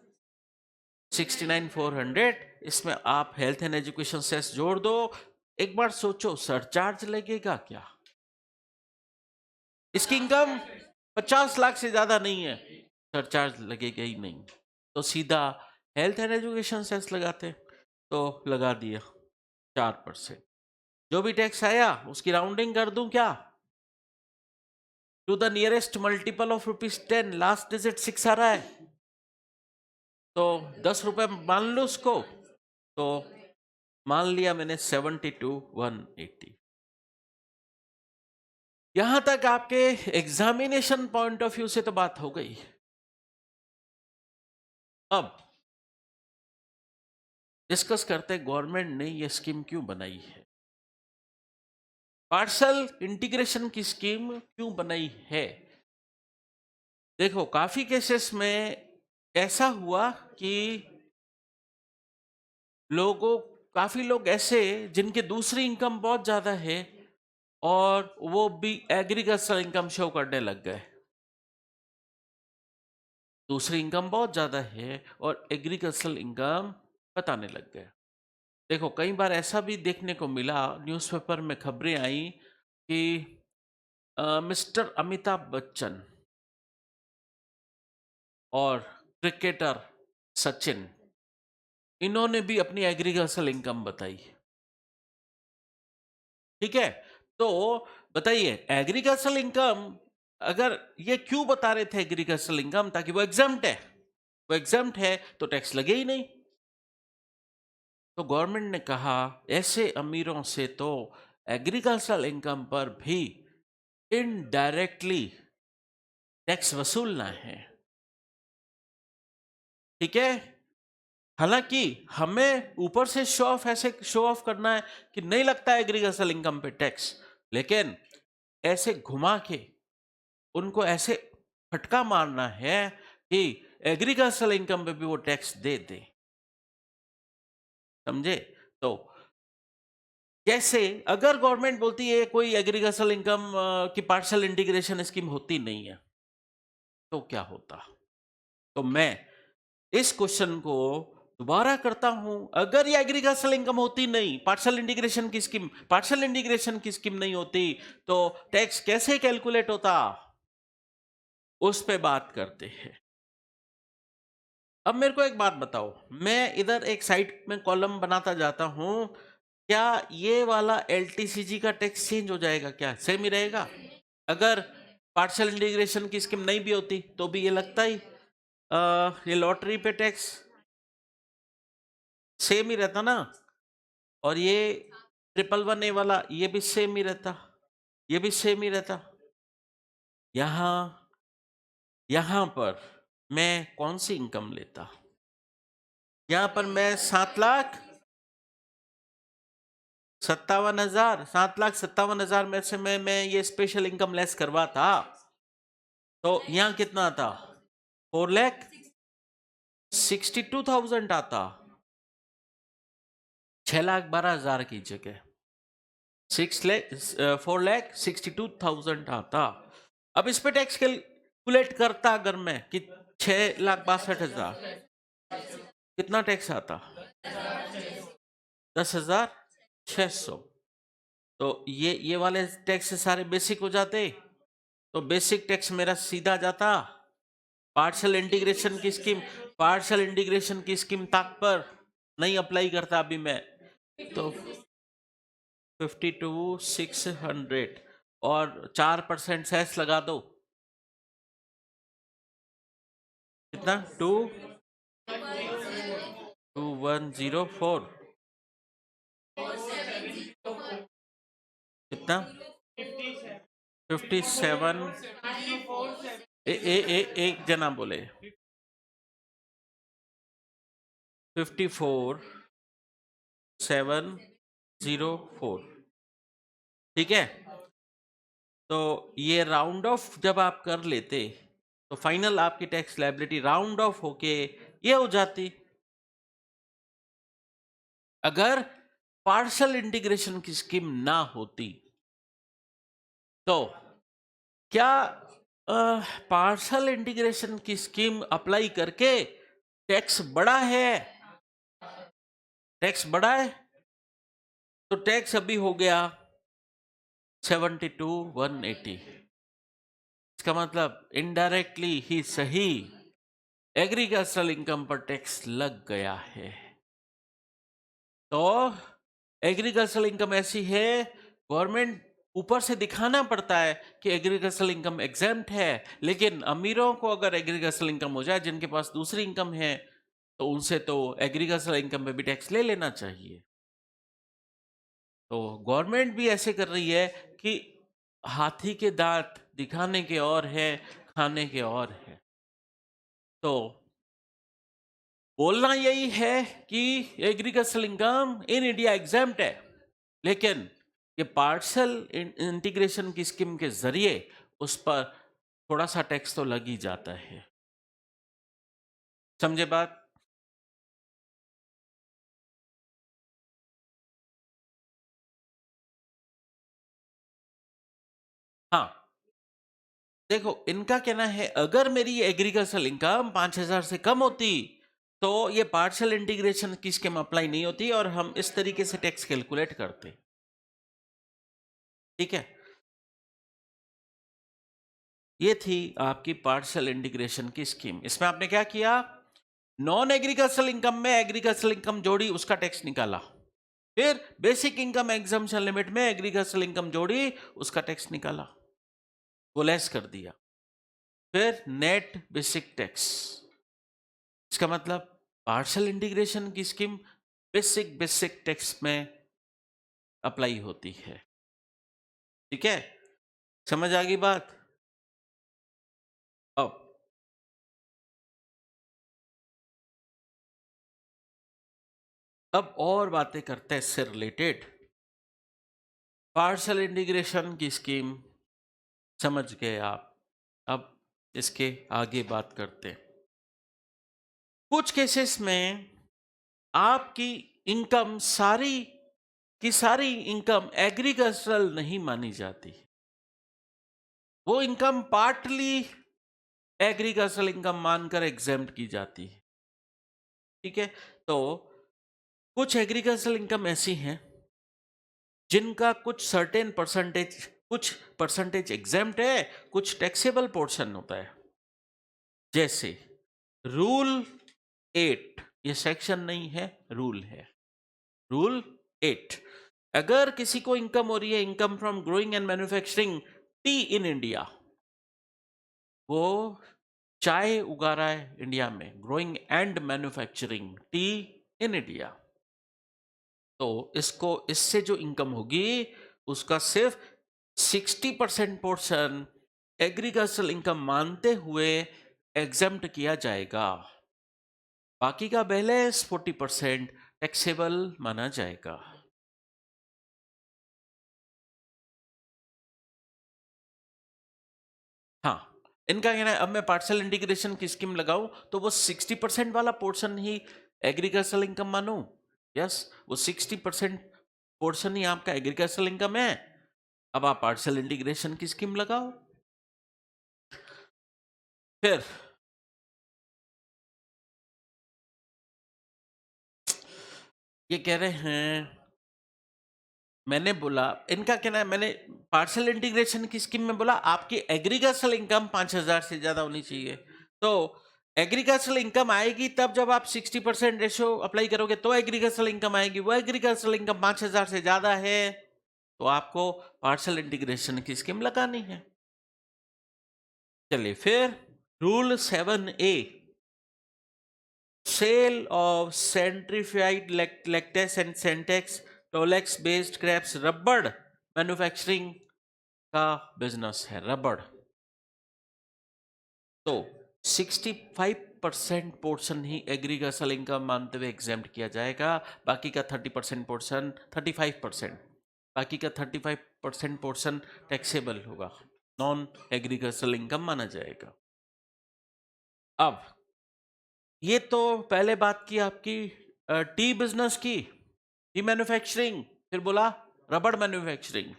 69,400। इसमें आप हेल्थ एंड एजुकेशन सेस जोड़ दो। एक बार सोचो, सरचार्ज लगेगा क्या? इसकी इनकम 50 लाख से ज्यादा नहीं है, सरचार्ज लगेगा ही नहीं, तो सीधा हेल्थ एंड एजुकेशन सेस लगाते, तो लगा दिया 4%। जो भी टैक्स आया उसकी राउंडिंग कर दूं क्या, to the nearest multiple of ₹10, last digit 6 आ रहा है, तो 10 रुपए मान लो उसको, तो मान लिया मैंने 72,180। यहां तक आपके एग्जामिनेशन पॉइंट ऑफ व्यू से तो बात हो गई। अब डिस्कस करते हैं गवर्नमेंट ने ये स्कीम क्यों बनाई है, पार्सल इंटीग्रेशन की स्कीम क्यों बनाई है। देखो काफी केसेस में ऐसा हुआ कि काफी लोग ऐसे जिनके दूसरी इनकम बहुत ज्यादा है और वो भी एग्रीकल्चर इनकम शो करने लग गए, दूसरी इनकम बहुत ज्यादा है और एग्रीकल्चरल इनकम बताने लग गए। देखो कई बार ऐसा भी देखने को मिला, न्यूज़पेपर में खबरें आई कि मिस्टर अमिताभ बच्चन और क्रिकेटर सचिन, इन्होंने भी अपनी एग्रीकल्चरल इनकम बताई। ठीक है, तो बताइए एग्रीकल्चरल इनकम, अगर ये क्यों बता रहे थे एग्रीकल्चरल इनकम, ताकि वो एग्जम्प्ट है, वो एग्जम्प्ट है तो टैक्स लगे ही नहीं। तो गवर्नमेंट ने कहा ऐसे अमीरों से तो एग्रीकल्चरल इनकम पर भी इनडायरेक्टली टैक्स वसूलना है। ठीक है, हालांकि हमें ऊपर से शो ऑफ, ऐसे शो ऑफ करना है कि नहीं लगता एग्रीकल्चरल इनकम पे टैक्स, लेकिन ऐसे घुमा के उनको ऐसे फटका मारना है कि एग्रीकल्चरल इनकम पे भी वो टैक्स दे दे, समझे। तो जैसे अगर गवर्नमेंट बोलती है कोई एग्रीकल्चरल इनकम की पार्शियल इंटीग्रेशन स्कीम होती नहीं है, तो क्या होता। तो मैं इस क्वेश्चन को दोबारा करता हूं, अगर ये एग्रीकल्चरल इनकम होती नहीं, पार्शियल इंटीग्रेशन की स्कीम नहीं होती, तो टैक्स कैसे कैलकुलेट होता, उस पे बात करते हैं। अब मेरे को एक बात बताओ, मैं इधर एक साइड में कॉलम बनाता जाता हूं, क्या ये वाला एलटीसीजी का टैक्स चेंज हो जाएगा, क्या सेम ही रहेगा? अगर पार्शियल इंटीग्रेशन की स्कीम नहीं भी होती तो भी ये लगता ही, ये लॉटरी पे टैक्स सेम ही रहता ना, और ये 111A वाला ये भी सेम ही रहता, ये भी सेम ही रहता। यहां यहां पर मैं कौन सी इनकम लेता, यहां पर मैं 7,57,000 में से मैं ये स्पेशल इनकम लेस करवा था, तो यहां कितना आता, 4,62,000 आता, 6,12,000 की जगह 4,62,000 आता। अब इस पे टैक्स कैलकुलेट करता अगर मैं कि 6,62,000, कितना टैक्स आता, 10,600। तो ये वाले टैक्स सारे बेसिक हो जाते, तो बेसिक टैक्स मेरा सीधा जाता पार्शियल इंटीग्रेशन की स्कीम, पार्शियल इंटीग्रेशन की स्कीम तक पर नहीं अप्लाई करता अभी मैं, तो 52,600 और 4% सेस लगा दो, कितना? 2104, कितना? 57, एक जना बोले 54,704, ठीक है। तो ये राउंड ऑफ जब आप कर लेते तो फाइनल आपकी टैक्स लायबिलिटी राउंड ऑफ होके ये हो जाती। अगर पार्शियल इंटीग्रेशन की स्कीम ना होती तो क्या पार्शियल इंटीग्रेशन की स्कीम अप्लाई करके टैक्स बढ़ा है? टैक्स बढ़ा है तो टैक्स अभी हो गया 72,180। इसका मतलब इनडायरेक्टली ही सही एग्रीकल्चरल इनकम पर टैक्स लग गया है। तो एग्रीकल्चरल इनकम ऐसी है, गवर्नमेंट ऊपर से दिखाना पड़ता है कि एग्रीकल्चरल इनकम एग्जेम्प्ट है, लेकिन अमीरों को अगर एग्रीकल्चरल इनकम हो जाए, जिनके पास दूसरी इनकम है, तो उनसे तो एग्रीकल्चरल इनकम पे भी टैक्स ले लेना चाहिए। तो गवर्नमेंट भी ऐसे कर रही है कि हाथी के दांत दिखाने के और है, खाने के और है। तो बोलना यही है कि agricultural income in India exempt है, लेकिन ये पार्शियल इंटीग्रेशन की स्कीम के जरिए उस पर थोड़ा सा टैक्स तो लग ही जाता है। समझे बात? हाँ, देखो इनका कहना है अगर मेरी एग्रीकल्चरल इनकम 5,000 से कम होती तो ये पार्शियल इंटीग्रेशन की स्कीम अप्लाई नहीं होती और हम इस तरीके से टैक्स कैलकुलेट करते। ठीक है, ये थी आपकी पार्शियल इंटीग्रेशन की स्कीम। इसमें आपने क्या किया? नॉन एग्रीकल्चरल इनकम में एग्रीकल्चरल इनकम जोड़ी, उसका टैक्स निकाला। फिर बेसिक इनकम एग्जम्पशन लिमिट में एग्रीकल्चरल इनकम जोड़ी, उसका टैक्स निकाला, वो लेस कर दिया। फिर नेट बेसिक टैक्स, इसका मतलब पार्शियल इंटीग्रेशन की स्कीम बेसिक टैक्स में अप्लाई होती है। ठीक है, समझ आ गई बात? अब और बातें करते हैं इससे रिलेटेड। पार्शियल इंटीग्रेशन की स्कीम समझ गए आप, अब इसके आगे बात करते हैं। कुछ केसेस में आपकी इनकम सारी की सारी इनकम एग्रीकल्चरल नहीं मानी जाती, वो इनकम पार्टली एग्रीकल्चरल इनकम मानकर एग्जेम्प्ट की जाती है। ठीक है, तो कुछ एग्रीकल्चरल इनकम ऐसी हैं जिनका कुछ परसेंटेज एग्जेम्प्ट है, कुछ टैक्सेबल पोर्शन होता है। जैसे रूल 8, ये सेक्शन नहीं है, रूल है। रूल 8, अगर किसी को इनकम हो रही है, income from growing and manufacturing T in India, वो चाय उगा रहा है इंडिया में, growing and manufacturing T in India, तो इसको इससे जो इनकम होगी उसका सिर्फ 60% पोर्शन एग्रीकल्चरल इनकम मानते हुए एग्जेम्प्ट किया जाएगा, बाकी का बैलेंस 40% टैक्सेबल माना जाएगा। हाँ, इनका कहना है अब मैं पार्शियल इंटीग्रेशन की स्कीम लगाऊं तो वो 60% वाला पोर्शन ही एग्रीकल्चरल इनकम मानूं? यस, वो 60% पोर्शन ही आपका एग्रीकल्चरल इनकम है। अब आप पार्शियल इंटीग्रेशन की स्कीम लगाओ। फिर ये कह रहे हैं, मैंने बोला, इनका कहना है मैंने पार्शियल इंटीग्रेशन की स्कीम में बोला आपकी एग्रीकल्चरल इनकम 5,000 से ज्यादा होनी चाहिए, तो एग्रीकल्चरल इनकम आएगी तब जब आप 60% रेशियो अप्लाई करोगे तो एग्रीकल्चरल इनकम आएगी। वो एग्रीकल्चरल इनकम 5,000 से ज्यादा है तो आपको पार्शियल इंटीग्रेशन की स्कीम लगानी है। चलिए फिर rule 7A, sale of centrifuged latex and cenex टोलेक्स बेस्ड क्रैप्स रबड़ मैन्युफैक्चरिंग का बिजनेस है, रबड़। तो 65% पोर्शन ही एग्रीकल्चरल इनकम मानते हुए एग्जेम्प्ट किया जाएगा, बाकी का 30% पोर्शन, 35%, बाकी का 35% पोर्शन टैक्सेबल होगा, नॉन एग्रीकल्चरल इनकम माना जाएगा। अब ये तो पहले बात की आपकी टी बिजनेस की, टी मैन्युफैक्चरिंग, फिर बोला रबड़ मैन्युफैक्चरिंग,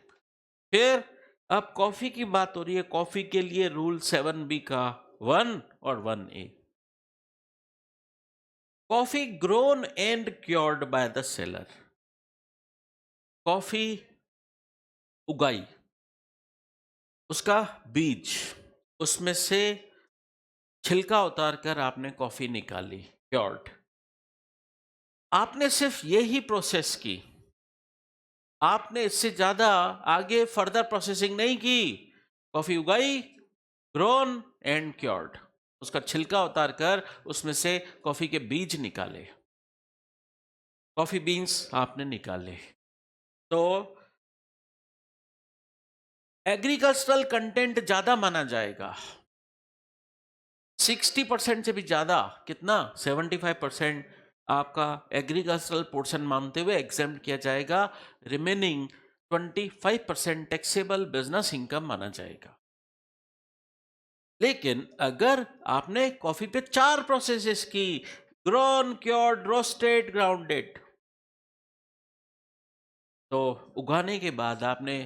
फिर अब कॉफी की बात हो रही है। कॉफी के लिए रूल 7B का 1 और 1A, coffee grown and cured by the seller, coffee उगाई, उसका बीज, उसमें से छिलका उतारकर आपने कॉफी निकाली, क्योर्ड। आपने सिर्फ यही प्रोसेस की, आपने इससे ज्यादा आगे फर्दर प्रोसेसिंग नहीं की। कॉफी उगाई, ग्रोन एंड क्योर्ड, उसका छिलका उतारकर उसमें से कॉफी के बीज निकाले, कॉफी बीन्स आपने निकाले। तो एग्रीकल्चरल कंटेंट ज्यादा माना जाएगा, 60% से भी ज्यादा, कितना 75% आपका एग्रीकल्चरल पोर्शन मानते हुए एग्जेम्प्ट किया जाएगा, रिमेनिंग 25% टैक्सेबल बिजनेस इनकम माना जाएगा। लेकिन अगर आपने कॉफी पे 4 प्रोसेसेस की, ग्रोन, क्योर्ड, रोस्टेड, ग्राउंडेड, तो उगाने के बाद आपने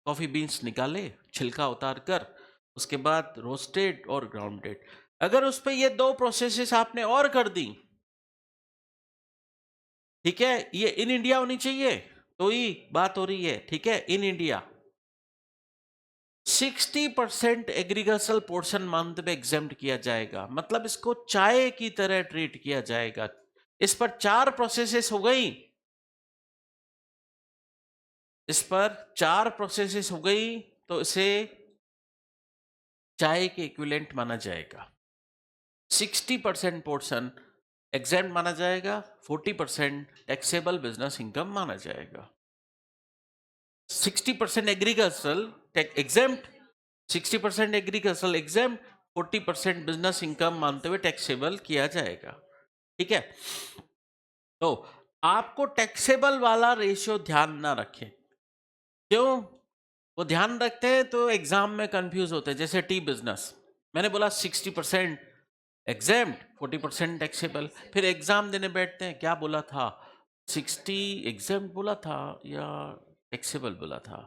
कॉफी बीन्स निकाले छिलका उतारकर, उसके बाद रोस्टेड और ग्राउंडेड। अगर उस पे ये 2 प्रोसेसेस आपने और कर दी, ठीक है, ये इन इंडिया होनी चाहिए, तो ही बात हो रही है, ठीक है, इन इंडिया 60% एग्रीकल्चरल पोर्शन मानते हुए एग्जेम्प्ट किया जाएगा, मतलब इसको चाय की तरह ट्रीट किया जाएगा। इस पर 4 प्रोसेसेस हो गई, इस पर 4 प्रोसेसेस हो गई, तो इसे चाय के इक्विवेलेंट माना जाएगा। 60% पोर्शन एग्जेम्प्ट माना जाएगा, 40% टैक्सेबल बिजनेस इनकम माना जाएगा। 60% agricultural exempt, 60% agricultural exempt, 40% business income मानते हुए टैक्सेबल किया जाएगा, ठीक है। तो आपको टैक्सेबल वाला रेशियो ध्यान ना रखें, क्यों? वो ध्यान रखते हैं तो एग्जाम में कंफ्यूज होते हैं। जैसे टी बिजनेस, मैंने बोला 60% एग्जेम्प्ट, 40% टैक्सेबल, फिर एग्जाम देने बैठते हैं, क्या बोला था, 60 एग्जेम्प्ट बोला था या टैक्सेबल बोला था,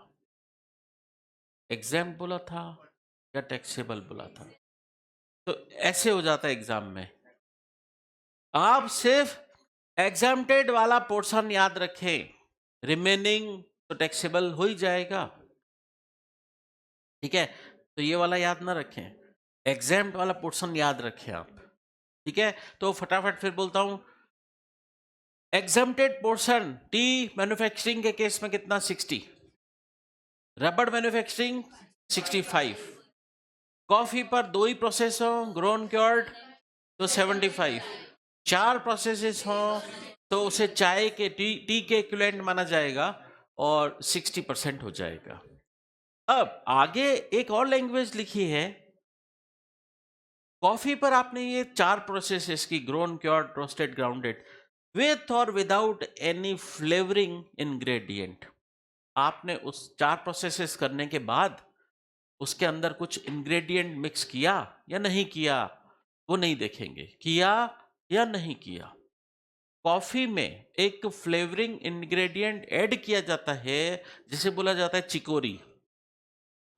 एग्जेम्प्ट बोला था या टैक्सेबल बोला था, तो ऐसे हो जाता है एग्जाम में। आप सिर्फ एग्जाम्प्टेड वाला पोर्शन याद रखें, रिमेनिंग तो टैक्सेबल हो ही जाएगा, ठीक है। तो ये वाला याद ना रखें, एग्जाम्प्ट वाला पोर्शन याद रखें आप, ठीक है। तो फटाफट फिर बोलता हूं, एग्जाम्प्टेड पोर्शन टी मैन्युफैक्चरिंग के केस में कितना, 60, रबड़ मैन्युफैक्चरिंग 65, कॉफी पर 2 ही प्रोसेस हो, ग्रोन क्योर्ड, तो 75, 4 प्रोसेसेस हो तो उसे चाय के टी के इक्विवेलेंट माना जाएगा और 60% हो जाएगा। अब आगे एक और लैंग्वेज लिखी है, कॉफी पर आपने ये 4 प्रोसेसेस की, grown, cured, roasted, grounded, with और विदाउट एनी फ्लेवरिंग इंग्रेडिएंट। आपने उस 4 प्रोसेसेस करने के बाद उसके अंदर कुछ इंग्रेडिएंट मिक्स किया या नहीं किया, वो नहीं देखेंगे, किया या नहीं किया। कॉफी में एक फ्लेवरिंग इंग्रेडिएंट ऐड किया जाता है, जिसे बोला जाता है चिकोरी।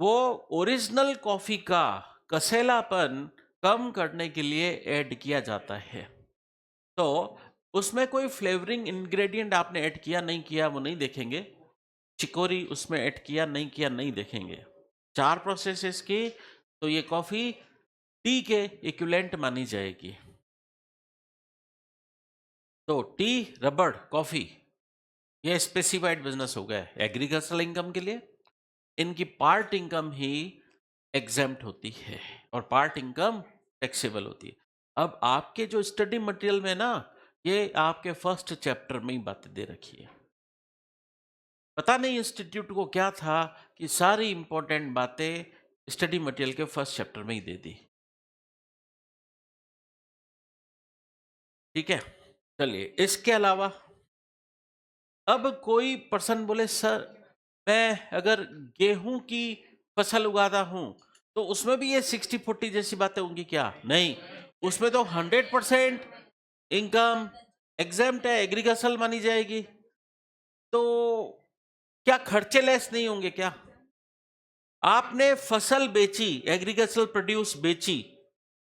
वो ओरिजिनल कॉफी का कसेलापन कम करने के लिए ऐड किया जाता है। तो उसमें कोई फ्लेवरिंग इंग्रेडिएंट आपने ऐड किया नहीं किया वो नहीं देखेंगे, चिकोरी उसमें ऐड किया नहीं किया नहीं देखेंगे। 4 प्रोसेसेस की, तो ये कॉफी टी के इक्विवेलेंट मानी जाएगी। तो टी, रबड़, कॉफी, ये स्पेसिफाइड बिजनेस हो गया एग्रीकल्चरल इनकम के लिए। इनकी पार्ट इनकम ही एग्जेम्प्ट होती है और पार्ट इनकम टैक्सेबल होती है। अब आपके जो स्टडी मटेरियल में ना, ये आपके फर्स्ट चैप्टर में ही बातें दे रखी है। पता नहीं इंस्टीट्यूट को क्या था कि सारी इंपॉर्टेंट बातें स्टडी मटेरियल के फर्स्ट चैप्टर में ही दे दी। ठीक है, चलिए इसके अलावा अब कोई पर्सन बोले सर मैं अगर गेहूं की फसल उगाता हूं तो उसमें भी ये 60-40 जैसी बातें होंगी क्या? नहीं, उसमें तो 100% इनकम एग्जेम्प्ट है, एग्रीकल्चर मानी जाएगी। तो क्या खर्चे लेस नहीं होंगे क्या? आपने फसल बेची, एग्रीकल्चर प्रोड्यूस बेची,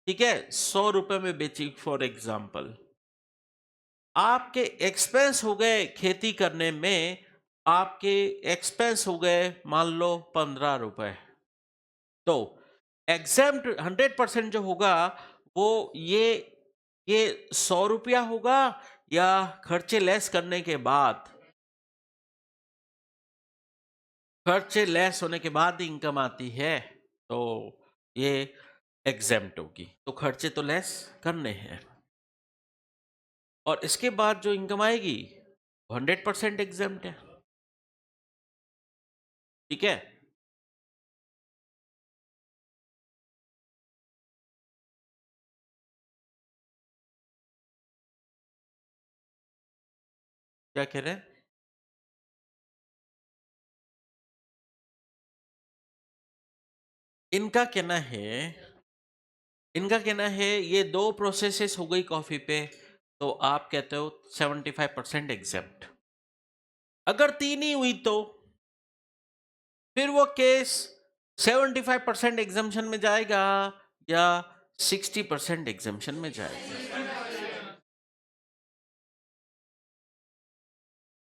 ठीक है, 100 रुपए में बेची फॉर एग्जाम्पल, आपके एक्सपेंस हो गए खेती करने में, आपके एक्सपेंस हो गए मान लो 15 रुपए। तो एग्जेम्प्ट 100% जो होगा वो ये 100 रुपया होगा या खर्चे लेस करने के बाद, खर्चे लेस होने के बाद इनकम आती है तो ये एग्जेम्प्ट होगी। तो खर्चे तो लेस करने हैं और इसके बाद जो इनकम आएगी 100% एग्जेम्प्ट है। ठीक है, क्या कह रहे हैं? इनका कहना है, इनका कहना है ये 2 प्रोसेसेस हो गई कॉफी पे, तो आप कहते हो 75% एग्जेम्प्ट। अगर 3 ही हुई तो फिर वो केस 75% एग्जाम्शन में जाएगा या 60% एग्जाम्शन में जाएगा?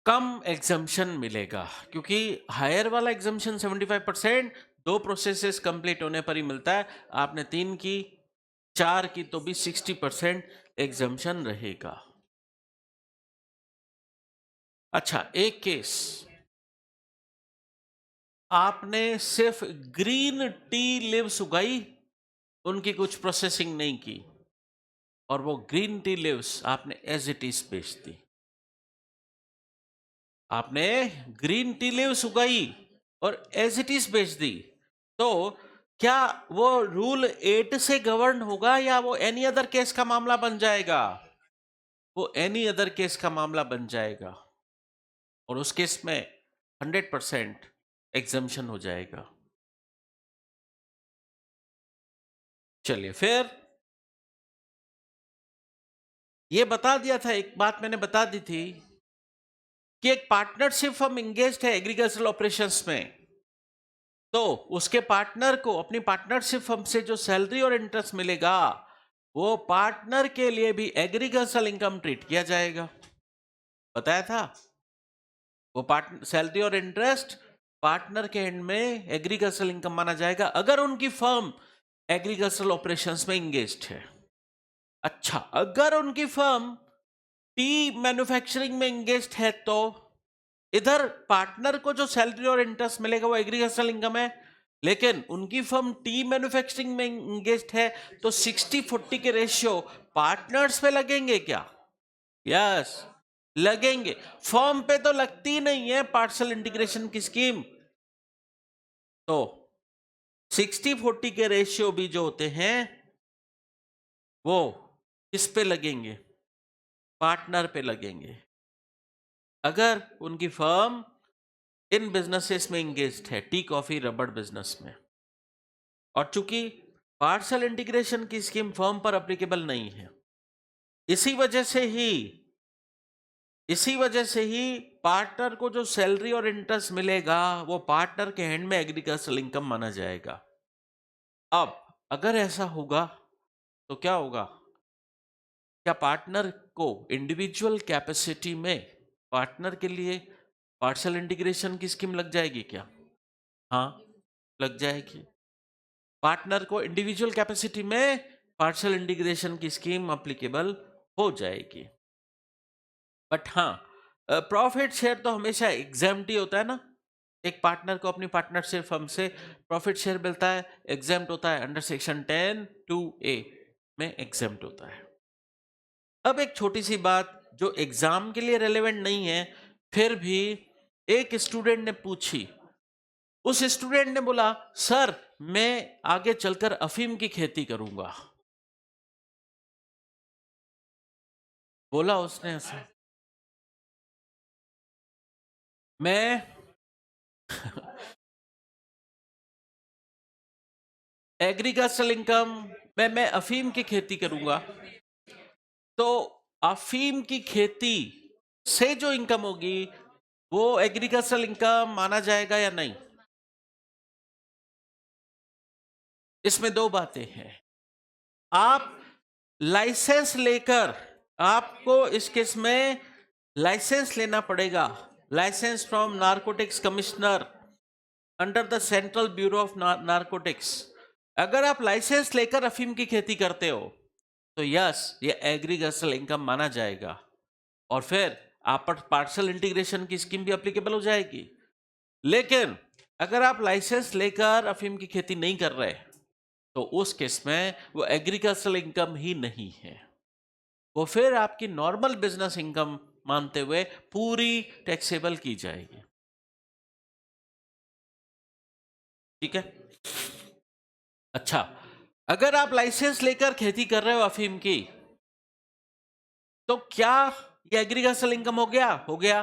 कम एग्जाम्शन मिलेगा क्योंकि हायर वाला एग्जाम्शन 75% 2 प्रोसेसेस कंप्लीट होने पर ही मिलता है। आपने 3 की, 4 की तो भी 60% एग्जाम्शन रहेगा। अच्छा, एक केस आपने सिर्फ ग्रीन टी लीव्स उगाई, उनकी कुछ प्रोसेसिंग नहीं की और वो ग्रीन टी लीव्स आपने एज इट इज बेच दी। आपने ग्रीन टी लीव्स उगाई और एज इट इज बेच दी, तो क्या वो रूल 8 से गवर्न होगा या वो एनी अदर केस का मामला बन जाएगा? वो एनी अदर केस का मामला बन जाएगा और उस केस में 100% एग्जम्पशन हो जाएगा। चलिए, फिर ये बता दिया था, एक बात मैंने बता दी थी कि एक पार्टनरशिप फर्म इंगेज्ड है एग्रीकल्चरल ऑपरेशंस में, तो उसके पार्टनर को अपनी पार्टनरशिप फर्म से जो सैलरी और इंटरेस्ट मिलेगा वो पार्टनर के लिए भी एग्रीकल्चरल इनकम ट्रीट किया जाएगा। बताया था, वो पार्टनर सैलरी और इंटरेस्ट पार्टनर के एंड में एग्रीकल्चरल इनकम माना जाएगा अगर उनकी फर्म एग्रीकल्चरल ऑपरेशंस में इंगेज्ड है। अच्छा, अगर उनकी फर्म टी मैन्युफैक्चरिंग में इंगेज्ड है तो इधर पार्टनर को जो सैलरी और इंटरेस्ट मिलेगा वो एग्रीकल्चरल इनकम है, लेकिन उनकी फर्म टी मैन्युफैक्चरिंग में इंगेज्ड है तो 60-40 के रेशियो पार्टनर्स पे लगेंगे क्या? यस, लगेंगे। फर्म पे तो लगती नहीं है पार्शियल इंटीग्रेशन की स्कीम, तो 60-40 के रेशियो भी जो होते हैं वो किस पे लगेंगे? पार्टनर पे लगेंगे। अगर उनकी फर्म इन बिजनेसेस में इंगेज्ड है, टी कॉफी रबड़ बिजनेस में, और चूंकि पार्शियल इंटीग्रेशन की स्कीम फर्म पर एप्लीकेबल नहीं है, इसी वजह से ही पार्टनर को जो सैलरी और इंटरेस्ट मिलेगा वो पार्टनर के हैंड में एग्रीकल्चरल इनकम माना जाएगा। अब अगर ऐसा होगा तो क्या होगा? क्या पार्टनर को इंडिविजुअल कैपेसिटी में पार्टनर के लिए पार्शियल इंटीग्रेशन की स्कीम लग जाएगी क्या? हाँ, लग जाएगी। पार्टनर को इंडिविजुअल कैपेसिटी में पार्शियल इंटीग्रेशन की स्कीम अप्लीकेबल हो जाएगी। बट हाँ, प्रॉफिट शेयर तो हमेशा एग्जाम्प्ट ही होता है ना। एक पार्टनर को अपनी पार्टनरशिप फर्म से प्रॉफिट शेयर मिलता है, एग्जाम्प्ट होता है अंडर सेक्शन 10(2)(a) में एग्जाम्प्ट होता है। अब एक छोटी सी बात जो एग्जाम के लिए रेलेवेंट नहीं है, फिर भी एक स्टूडेंट ने पूछी। उस स्टूडेंट ने बोला, सर मैं आगे चलकर अफीम की खेती करूंगा। बोला उसने ऐसा। मैं एग्रीकल्चरल इनकम में मैं अफीम की खेती करूंगा, तो अफीम की खेती से जो इनकम होगी वो एग्रीकल्चरल इनकम माना जाएगा या नहीं? इसमें दो बातें हैं। आप लाइसेंस लेकर, आपको इस केस में लाइसेंस लेना पड़ेगा, licence from narcotics commissioner under the central bureau of narcotics. अगर आप लाइसेंस लेकर अफीम की खेती करते हो तो यस, ये एग्रीकल्चरल इनकम माना जाएगा, और फिर आप पर पार्शियल इंटीग्रेशन की स्कीम भी अप्लीकेबल हो जाएगी। लेकिन अगर आप लाइसेंस लेकर अफीम की खेती नहीं कर रहे तो उस केस में वो एग्रीकल्चरल इनकम ही नहीं है, वो फिर आपकी नॉर्मल बिजनेस इनकम मानते हुए पूरी टैक्सेबल की जाएगी। ठीक है। अच्छा, अगर आप लाइसेंस लेकर खेती कर रहे हो अफीम की, तो क्या ये एग्रीकल्चरल इनकम हो गया? हो गया।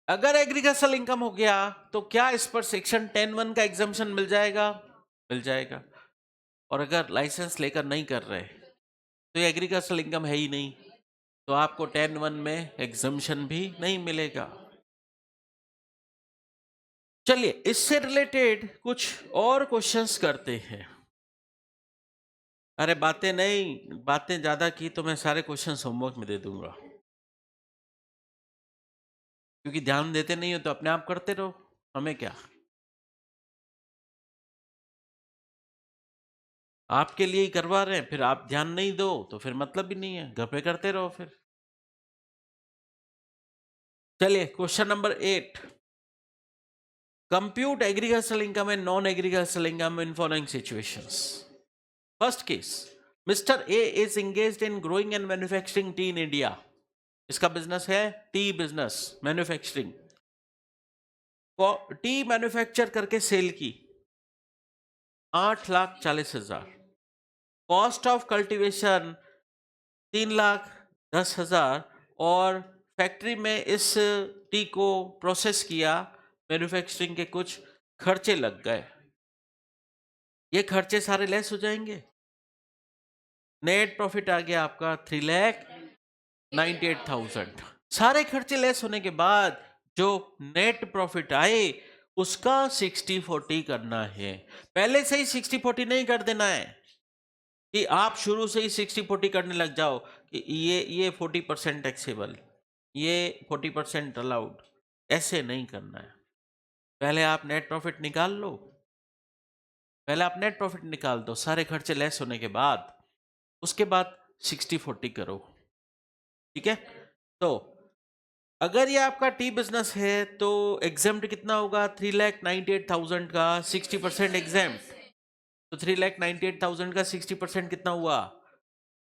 अगर एग्रीकल्चरल इनकम हो गया तो क्या इस पर सेक्शन 10(1) का एग्जम्पशन मिल जाएगा? मिल जाएगा। और अगर लाइसेंस लेकर नहीं कर रहे तो ये एग्रीकल्चरल इनकम है ही नहीं, तो आपको 10(1) में एग्जम्पशन भी नहीं मिलेगा। चलिए इससे रिलेटेड कुछ और क्वेश्चंस करते हैं। अरे बातें नहीं, बातें ज्यादा की तो मैं सारे क्वेश्चंस होमवर्क में दे दूंगा, क्योंकि ध्यान देते नहीं हो तो अपने आप करते रहो, हमें क्या। आपके लिए ही करवा रहे हैं, फिर आप ध्यान नहीं दो तो फिर मतलब भी नहीं है, घर पे करते रहो फिर। चलिए question number 8, compute agricultural income and non agricultural income in following situations. First case, mister A is engaged in growing and manufacturing T in India. इसका बिजनेस है T business, manufacturing. T manufacture करके cell की 8,40,000, cost of cultivation 3,10,000, और factory में इस T को process किया, manufacturing के कुछ खर्चे लग गए। ये खर्चे सारे लेस हो जाएंगे, नेट प्रॉफिट आ गया आपका 3,98,000। सारे खर्चे लेस होने के बाद जो नेट प्रॉफिट आए उसका 60-40 करना है। पहले से ही 60-40 नहीं कर देना है कि आप शुरू से ही 60-40 करने लग जाओ कि ये 40% टैक्सेबल, ये 40% अलाउड, ऐसे नहीं करना है। पहले आप नेट प्रॉफिट निकाल लो, पहले आप नेट प्रॉफिट निकाल दो सारे खर्चे लेस होने के बाद, उसके बाद 60-40 करो। ठीक है। तो अगर ये आपका टी बिजनेस है तो एग्जाम्प्ट कितना होगा? 3,98,000 का 60% एग्जाम्प्ट, तो 3,98,000 का 60% कितना हुआ?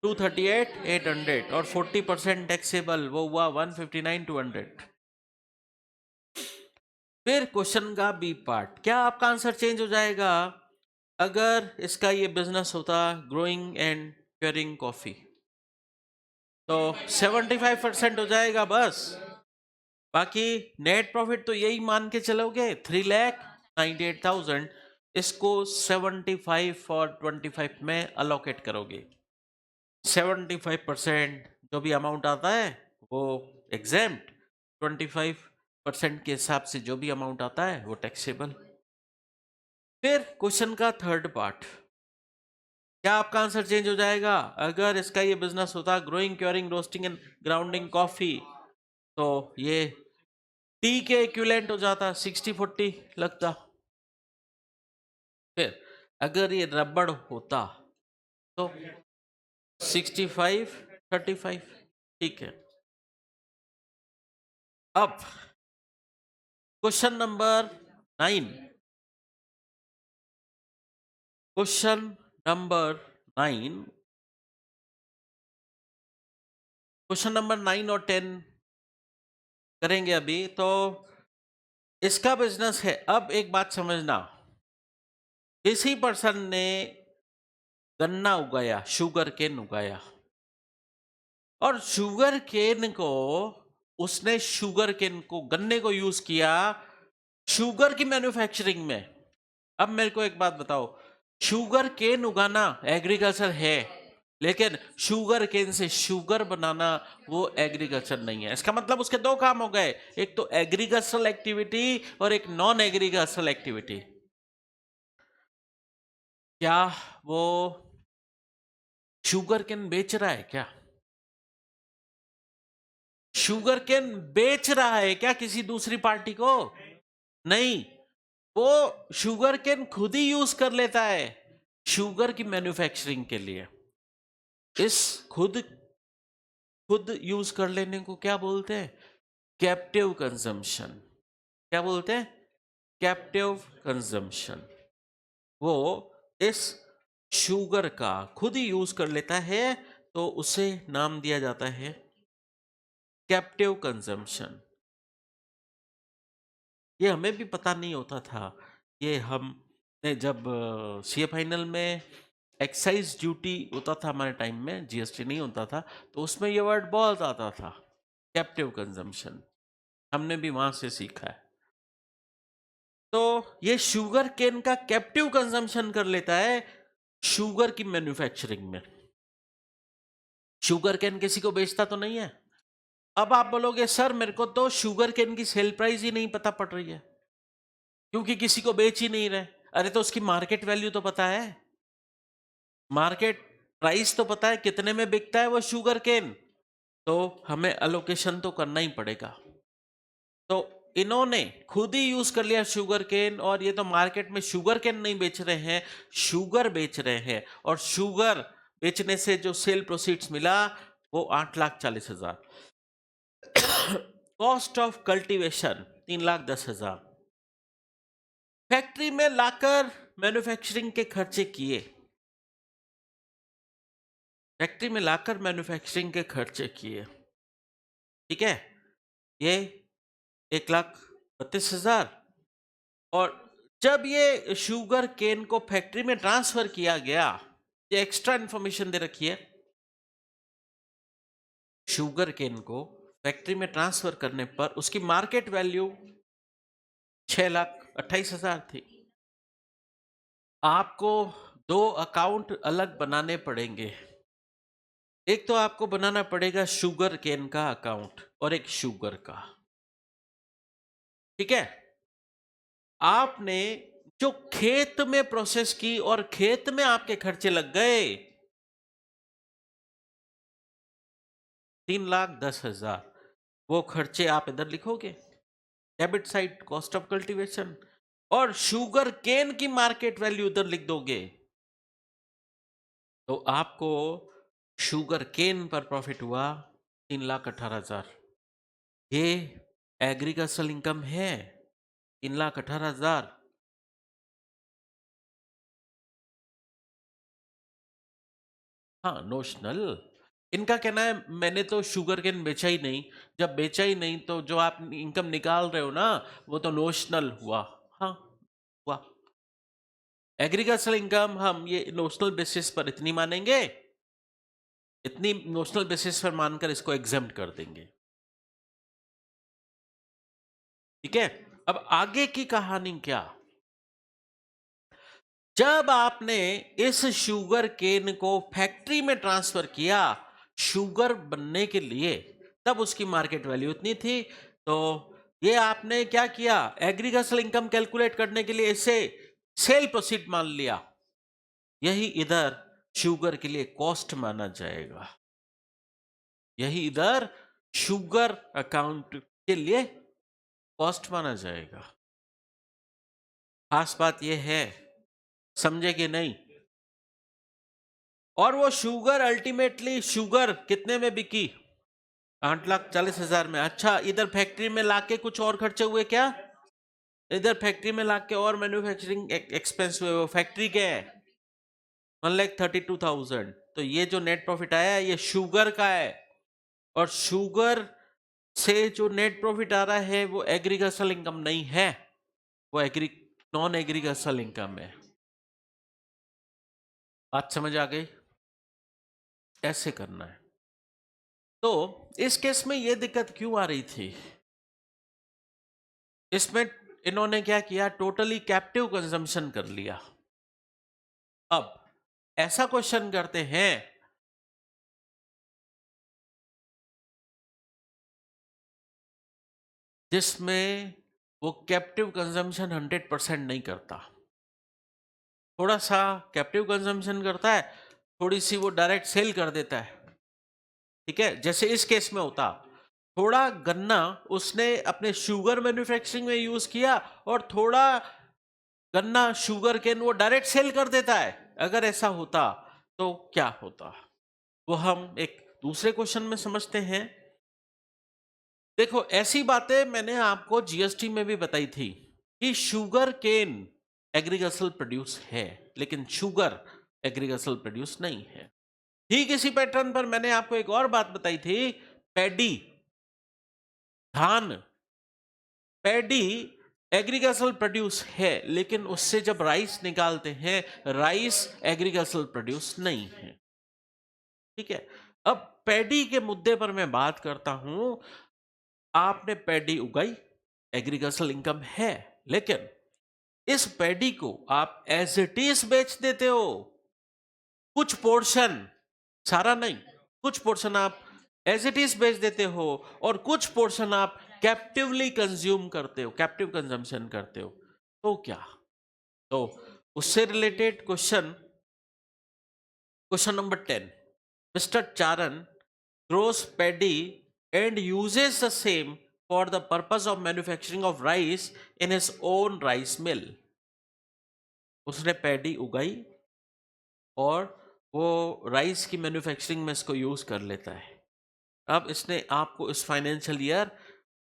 238,800, और 40% टैक्सेबल, वो हुआ 159,200। फिर क्वेश्चन का बी पार्ट, क्या आपका आंसर चेंज हो जाएगा अगर इसका ये बिजनेस होता ग्रोइंग एंड क्यूरिंग कॉफी? तो 75% हो जाएगा बस, बाकी नेट प्रॉफिट तो यही मान के चलोगे 3,98,000, इसको 75 और 25 में अलोकेट करोगे। 75% जो भी अमाउंट आता है वो एग्जेम्प्ट, 25% के हिसाब से जो भी अमाउंट आता है वो टैक्सेबल। फिर क्वेश्चन का थर्ड पार्ट, क्या आपका आंसर चेंज हो जाएगा अगर इसका ये बिजनेस होता growing, curing, roasting and grounding coffee? तो ये टी के इक्विवेलेंट हो जाता, 60-40 लगता। फिर अगर ये रबड़ होता तो 65-35। ठीक है। अब question number 9, question number 9, question number 9 और 10 करेंगे अभी। तो इसका बिजनेस है। अब एक बात समझना, किसी पर्सन ने गन्ना उगाया, शुगर केन उगाया, और शुगर केन को उसने शुगर केन को गन्ने को यूज किया शुगर की मैन्युफैक्चरिंग में। अब मेरे को एक बात बताओ, शुगर केन उगाना एग्रीकल्चर है, लेकिन शुगर केन से शुगर बनाना वो एग्रीकल्चर नहीं है। इसका मतलब उसके दो काम हो गए, एक तो एग्रीकल्चरल एक्टिविटी और एक नॉन एग्रीकल्चरल एक्टिविटी। क्या वो शुगर केन बेच रहा है क्या? शुगर केन बेच रहा है क्या किसी दूसरी पार्टी को? नहीं, वो शुगर केन खुद ही यूज कर लेता है शुगर की मैन्युफैक्चरिंग के लिए। इस खुद खुद यूज कर लेने को क्या बोलते हैं? Captive consumption. क्या बोलते हैं? Captive consumption. वो इस शुगर का खुद ही यूज कर लेता है, तो उसे नाम दिया जाता है कैप्टिव कंजम्पशन। ये हमें भी पता नहीं होता था। ये हमने जब सीए फाइनल में एक्साइज ड्यूटी होता था हमारे टाइम में, जीएसटी नहीं होता था, तो उसमें ये वर्ड बहुत आता था, कैप्टिव कंजम्पशन। हमने भी वहां से सीखा है। तो ये शुगर केन का कैप्टिव कंजम्पशन कर लेता है शुगर की मैन्युफैक्चरिंग में। शुगर केन किसी को बेचता तो नहीं है। अब आप बोलोगे सर मेरे को तो शुगर केन की सेल प्राइस ही नहीं पता पड़ रही है, क्योंकि किसी को बेच ही नहीं रहे। अरे तो उसकी मार्केट वैल्यू तो पता है, मार्केट प्राइस तो पता है कितने में बिकता है वो शुगर केन, तो हमें अलोकेशन तो करना ही पड़ेगा। तो इन्होंने खुद ही यूज कर लिया शुगर केन, और ये तो मार्केट में शुगर केन नहीं बेच रहे हैं, शुगर बेच रहे हैं। और शुगर बेचने से जो सेल प्रोसीड्स मिला वो 8,40,000। Cost of cultivation 3,10,000। फैक्ट्री में लाकर मैन्युफैक्चरिंग के खर्चे किए, फैक्ट्री में लाकर मैन्युफैक्चरिंग के खर्चे किए, ठीक है, ये 1,32,000। और जब ये शुगर केन को फैक्ट्री में ट्रांसफर किया गया, ये एक्स्ट्रा इंफॉर्मेशन दे रखी है, शुगर केन को फैक्ट्री में ट्रांसफर करने पर उसकी मार्केट वैल्यू 6,28,000 थी। आपको दो अकाउंट अलग बनाने पड़ेंगे। एक तो आपको बनाना पड़ेगा शुगर केन का अकाउंट और एक शुगर का, ठीक है। आपने जो खेत में प्रोसेस की और खेत में आपके खर्चे लग गए 3,10,000, वो खर्चे आप इधर लिखोगे, debit side cost of cultivation, और शुगर केन की मार्केट वैल्यू उधर लिख दोगे, तो आपको शुगर केन पर प्रॉफिट हुआ 3,18,000। ये एग्रीकल्चरल इनकम है 3,18,000। हाँ, नोशनल। इनका कहना है मैंने तो शुगर केन बेचा ही नहीं, जब बेचा ही नहीं तो जो आप इनकम निकाल रहे हो ना वो तो नोशनल हुआ। हाँ, हुआ। एग्रीकल्चरल इनकम हम ये नोशनल बेसिस पर इतनी मानेंगे, इतनी नोशनल बेसिस पर मानकर इसको एग्जेम्प्ट कर देंगे, ठीक है। अब आगे की कहानी क्या? जब आपने इस शुगर केन को फैक्ट्री में ट्रांसफर किया शुगर बनने के लिए, तब उसकी मार्केट वैल्यू इतनी थी। तो ये आपने क्या किया, एग्रीकल्चरल इनकम कैलकुलेट करने के लिए इसे सेल प्रोसीड मान लिया। यही इधर शुगर के लिए कॉस्ट माना जाएगा, यही इधर शुगर अकाउंट के लिए कॉस्ट माना जाएगा। खास बात यह है, समझे कि नहीं? और वो शुगर अल्टीमेटली शुगर कितने में बिकी? 8,40,000 में। अच्छा, इधर फैक्ट्री में लाके कुछ और खर्चे हुए क्या? इधर फैक्ट्री में लाके और मैन्युफैक्चरिंग एक्सपेंस हुए, वो फैक्ट्री क्या है? 1,32,000। तो ये जो नेट प्रॉफिट आया है ये शुगर का है, और शुगर से जो नेट प्रॉफिट आ रहा है वो एग्रीकल्चरल इनकम नहीं है, वो नॉन एग्रीकल्चरल इनकम है। बात समझ आ गई? ऐसे करना है। तो इस केस में ये दिक्कत क्यों आ रही थी? इसमें इन्होंने क्या किया, टोटली कैप्टिव कंजम्पशन कर लिया। अब ऐसा क्वेश्चन करते हैं जिसमें वो कैप्टिव कंजम्पशन 100% नहीं करता, थोड़ा सा कैप्टिव कंजम्पशन करता है, थोड़ी सी वो डायरेक्ट सेल कर देता है। ठीक है, जैसे इस केस में होता, थोड़ा गन्ना उसने अपने शुगर मैन्युफैक्चरिंग में यूज किया और थोड़ा गन्ना शुगर केन वो डायरेक्ट सेल कर देता है। अगर ऐसा होता तो क्या होता, वो हम एक दूसरे क्वेश्चन में समझते हैं। देखो, ऐसी बातें मैंने आपको जीएसटी में भी बताई थी कि शुगर केन एग्रीकल्चरल प्रोड्यूस है, लेकिन शुगर एग्रीकल्चरल प्रोड्यूस नहीं है। ठीक इसी पैटर्न पर मैंने आपको एक और बात बताई थी, पैडी, धान, पैडी एग्रीकल्चरल प्रोड्यूस है, लेकिन उससे जब राइस निकालते हैं, राइस एग्रीकल्चरल प्रोड्यूस नहीं है। ठीक है, अब पैडी के मुद्दे पर मैं बात करता हूं। आपने पैडी उगाई, एग्रीकल्चरल इनकम है, लेकिन इस पैडी को आप एज इट इज बेच देते हो, कुछ पोर्शन, सारा नहीं, कुछ पोर्शन आप एज इट इज बेच देते हो और कुछ पोर्शन आप कैप्टिवली कंज्यूम करते हो, कैप्टिव कंजम्पशन करते हो। तो क्या? तो उससे related question number 10, mister Charan grows paddy and uses the same for the purpose of manufacturing of rice in his own rice mill. उसने पैडी उगाई और वो राइस की मैन्युफैक्चरिंग में इसको यूज कर लेता है। अब इसने आपको इस फाइनेंशियल ईयर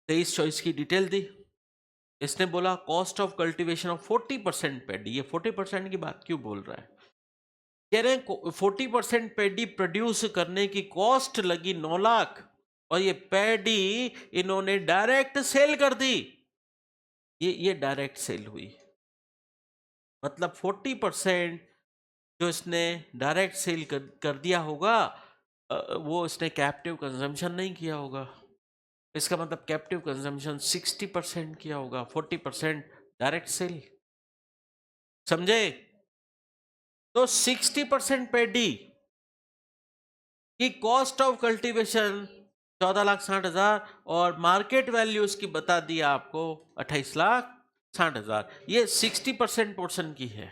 23-24 की डिटेल दी। इसने बोला cost of cultivation of 40% paddy. ये 40% की बात क्यों बोल रहा है? कह रहे हैं 40% पैडी प्रोड्यूस करने की कॉस्ट लगी 9 लाख, और ये पैडी इन्होंने डायरेक्ट सेल कर दी। ये डायरेक्ट सेल हुई, मतलब 40% जो इसने डायरेक्ट सेल कर दिया होगा, वो इसने कैप्टिव कंजम्पशन नहीं किया होगा। इसका मतलब कैप्टिव कंजम्पशन 60% किया होगा, 40% डायरेक्ट सेल। समझे? तो 60% पैडी की कॉस्ट ऑफ कल्टीवेशन 14,60,000 और मार्केट वैल्यू उसकी बता दिया आपको 28,60,000। ये 60% पोर्शन की है।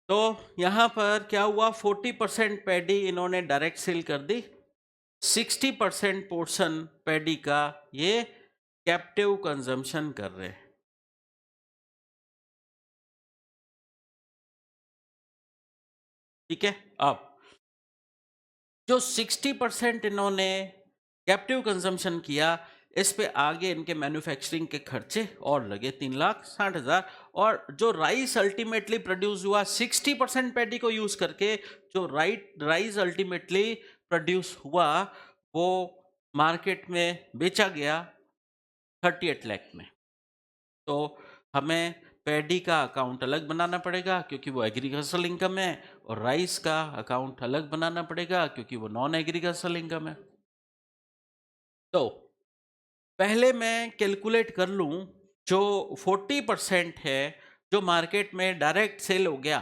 तो यहां पर क्या हुआ, 40% पैडी इन्होंने डायरेक्ट सेल कर दी, 60% पोर्शन पैडी का ये कैप्टिव कंजम्पशन कर रहे हैं। ठीक है, अब जो 60% इन्होंने कैप्टिव कंजम्पशन किया, इस पे आगे इनके मैन्युफैक्चरिंग के खर्चे और लगे 3,60,000, और जो राइस अल्टीमेटली प्रोड्यूस हुआ 60% पैडी को यूज करके, जो राइस अल्टीमेटली प्रोड्यूस हुआ वो मार्केट में बेचा गया 38 लाख में। तो हमें पैडी का अकाउंट अलग बनाना पड़ेगा क्योंकि वो एग्रीकल्चरल इनकम है, और राइस का अकाउंट अलग बनाना पड़ेगा क्योंकि वो नॉन एग्रीकल्चरल इनकम है। तो पहले मैं कैलकुलेट कर लूं, जो 40% है जो मार्केट में डायरेक्ट सेल हो गया,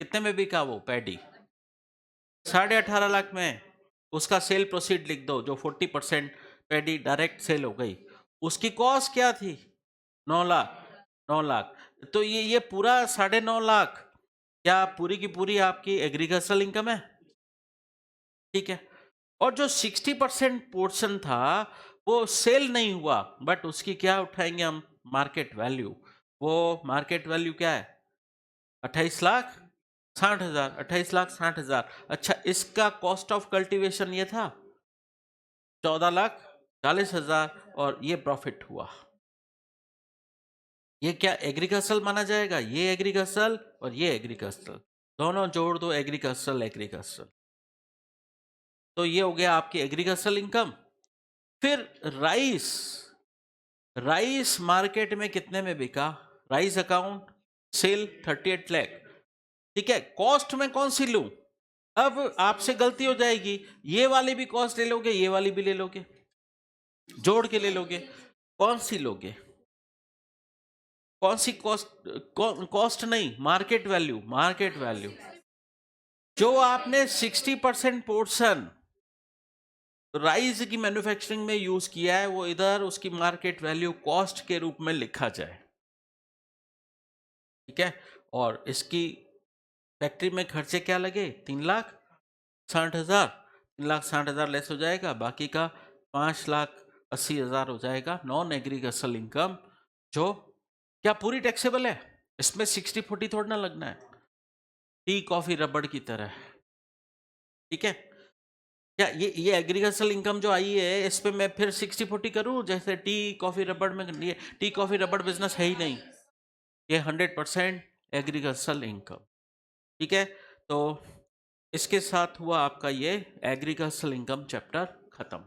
कितने में बिका वो पैडी? 18.5 लाख में। उसका सेल प्रोसीड लिख दो, जो 40% पैडी डायरेक्ट सेल हो गई, उसकी कॉस्ट क्या थी? 9 लाख। 9 लाख। तो ये पूरा 9.5 लाख क्या पूरी की पूरी आपकी एग्रीकल्चरल इनकम है? ठीक है, और जो 60% पोर्शन था वो सेल नहीं हुआ, बट उसकी क्या उठाएंगे हम? Market value. वो मार्केट वैल्यू क्या है? 28 लाख। 60,000, 28,60,000। अच्छा, इसका कॉस्ट ऑफ कल्टीवेशन ये था 14,40,000 और ये प्रॉफिट हुआ। ये क्या एग्रीकल्चर माना जाएगा? ये एग्रीकल्चर और ये एग्रीकल्चर, दोनों जोड़ दो, एग्रीकल्चर। तो ये हो गया आपकी एग्रीकल्चर इनकम। फिर राइस मार्केट में कितने में बिका? Rice account cell 38 lakh. ठीक है, कॉस्ट में कौन सी लूं? अब आपसे गलती हो जाएगी, ये वाली भी कॉस्ट ले लोगे, ये वाली भी ले लोगे, जोड़ के ले लोगे। कौन सी लोगे? कौन सी कॉस्ट? कॉस्ट नहीं, मार्केट वैल्यू। जो आपने 60% पोर्शन राइस की मैन्युफैक्चरिंग में यूज किया है, वो इधर उसकी मार्केट वैल्यू कॉस्ट के रूप में लिखा जाए। ठीक है, और इसकी फैक्ट्री में खर्चे क्या लगे? 3,60,000। 3,60,000 लेस हो जाएगा, बाकी का 5,80,000 हो जाएगा नॉन एग्रीकल्चरल इनकम, जो क्या पूरी टैक्सेबल है। इसमें 60-40 थोड़ा ना लगना है, टी कॉफी रबड़ की तरह। ठीक है, क्या ये एग्रीकल्चरल इनकम जो आई है, इस पे मैं फिर 60-40 करूं जैसे टी कॉफी रबड़ में? ये टी कॉफी रबड़ बिजनेस है ही नहीं, ये 100% एग्रीकल्चरल इनकम। ठीक है, तो इसके साथ हुआ आपका ये एग्रीकल्चरल इनकम चैप्टर खत्म।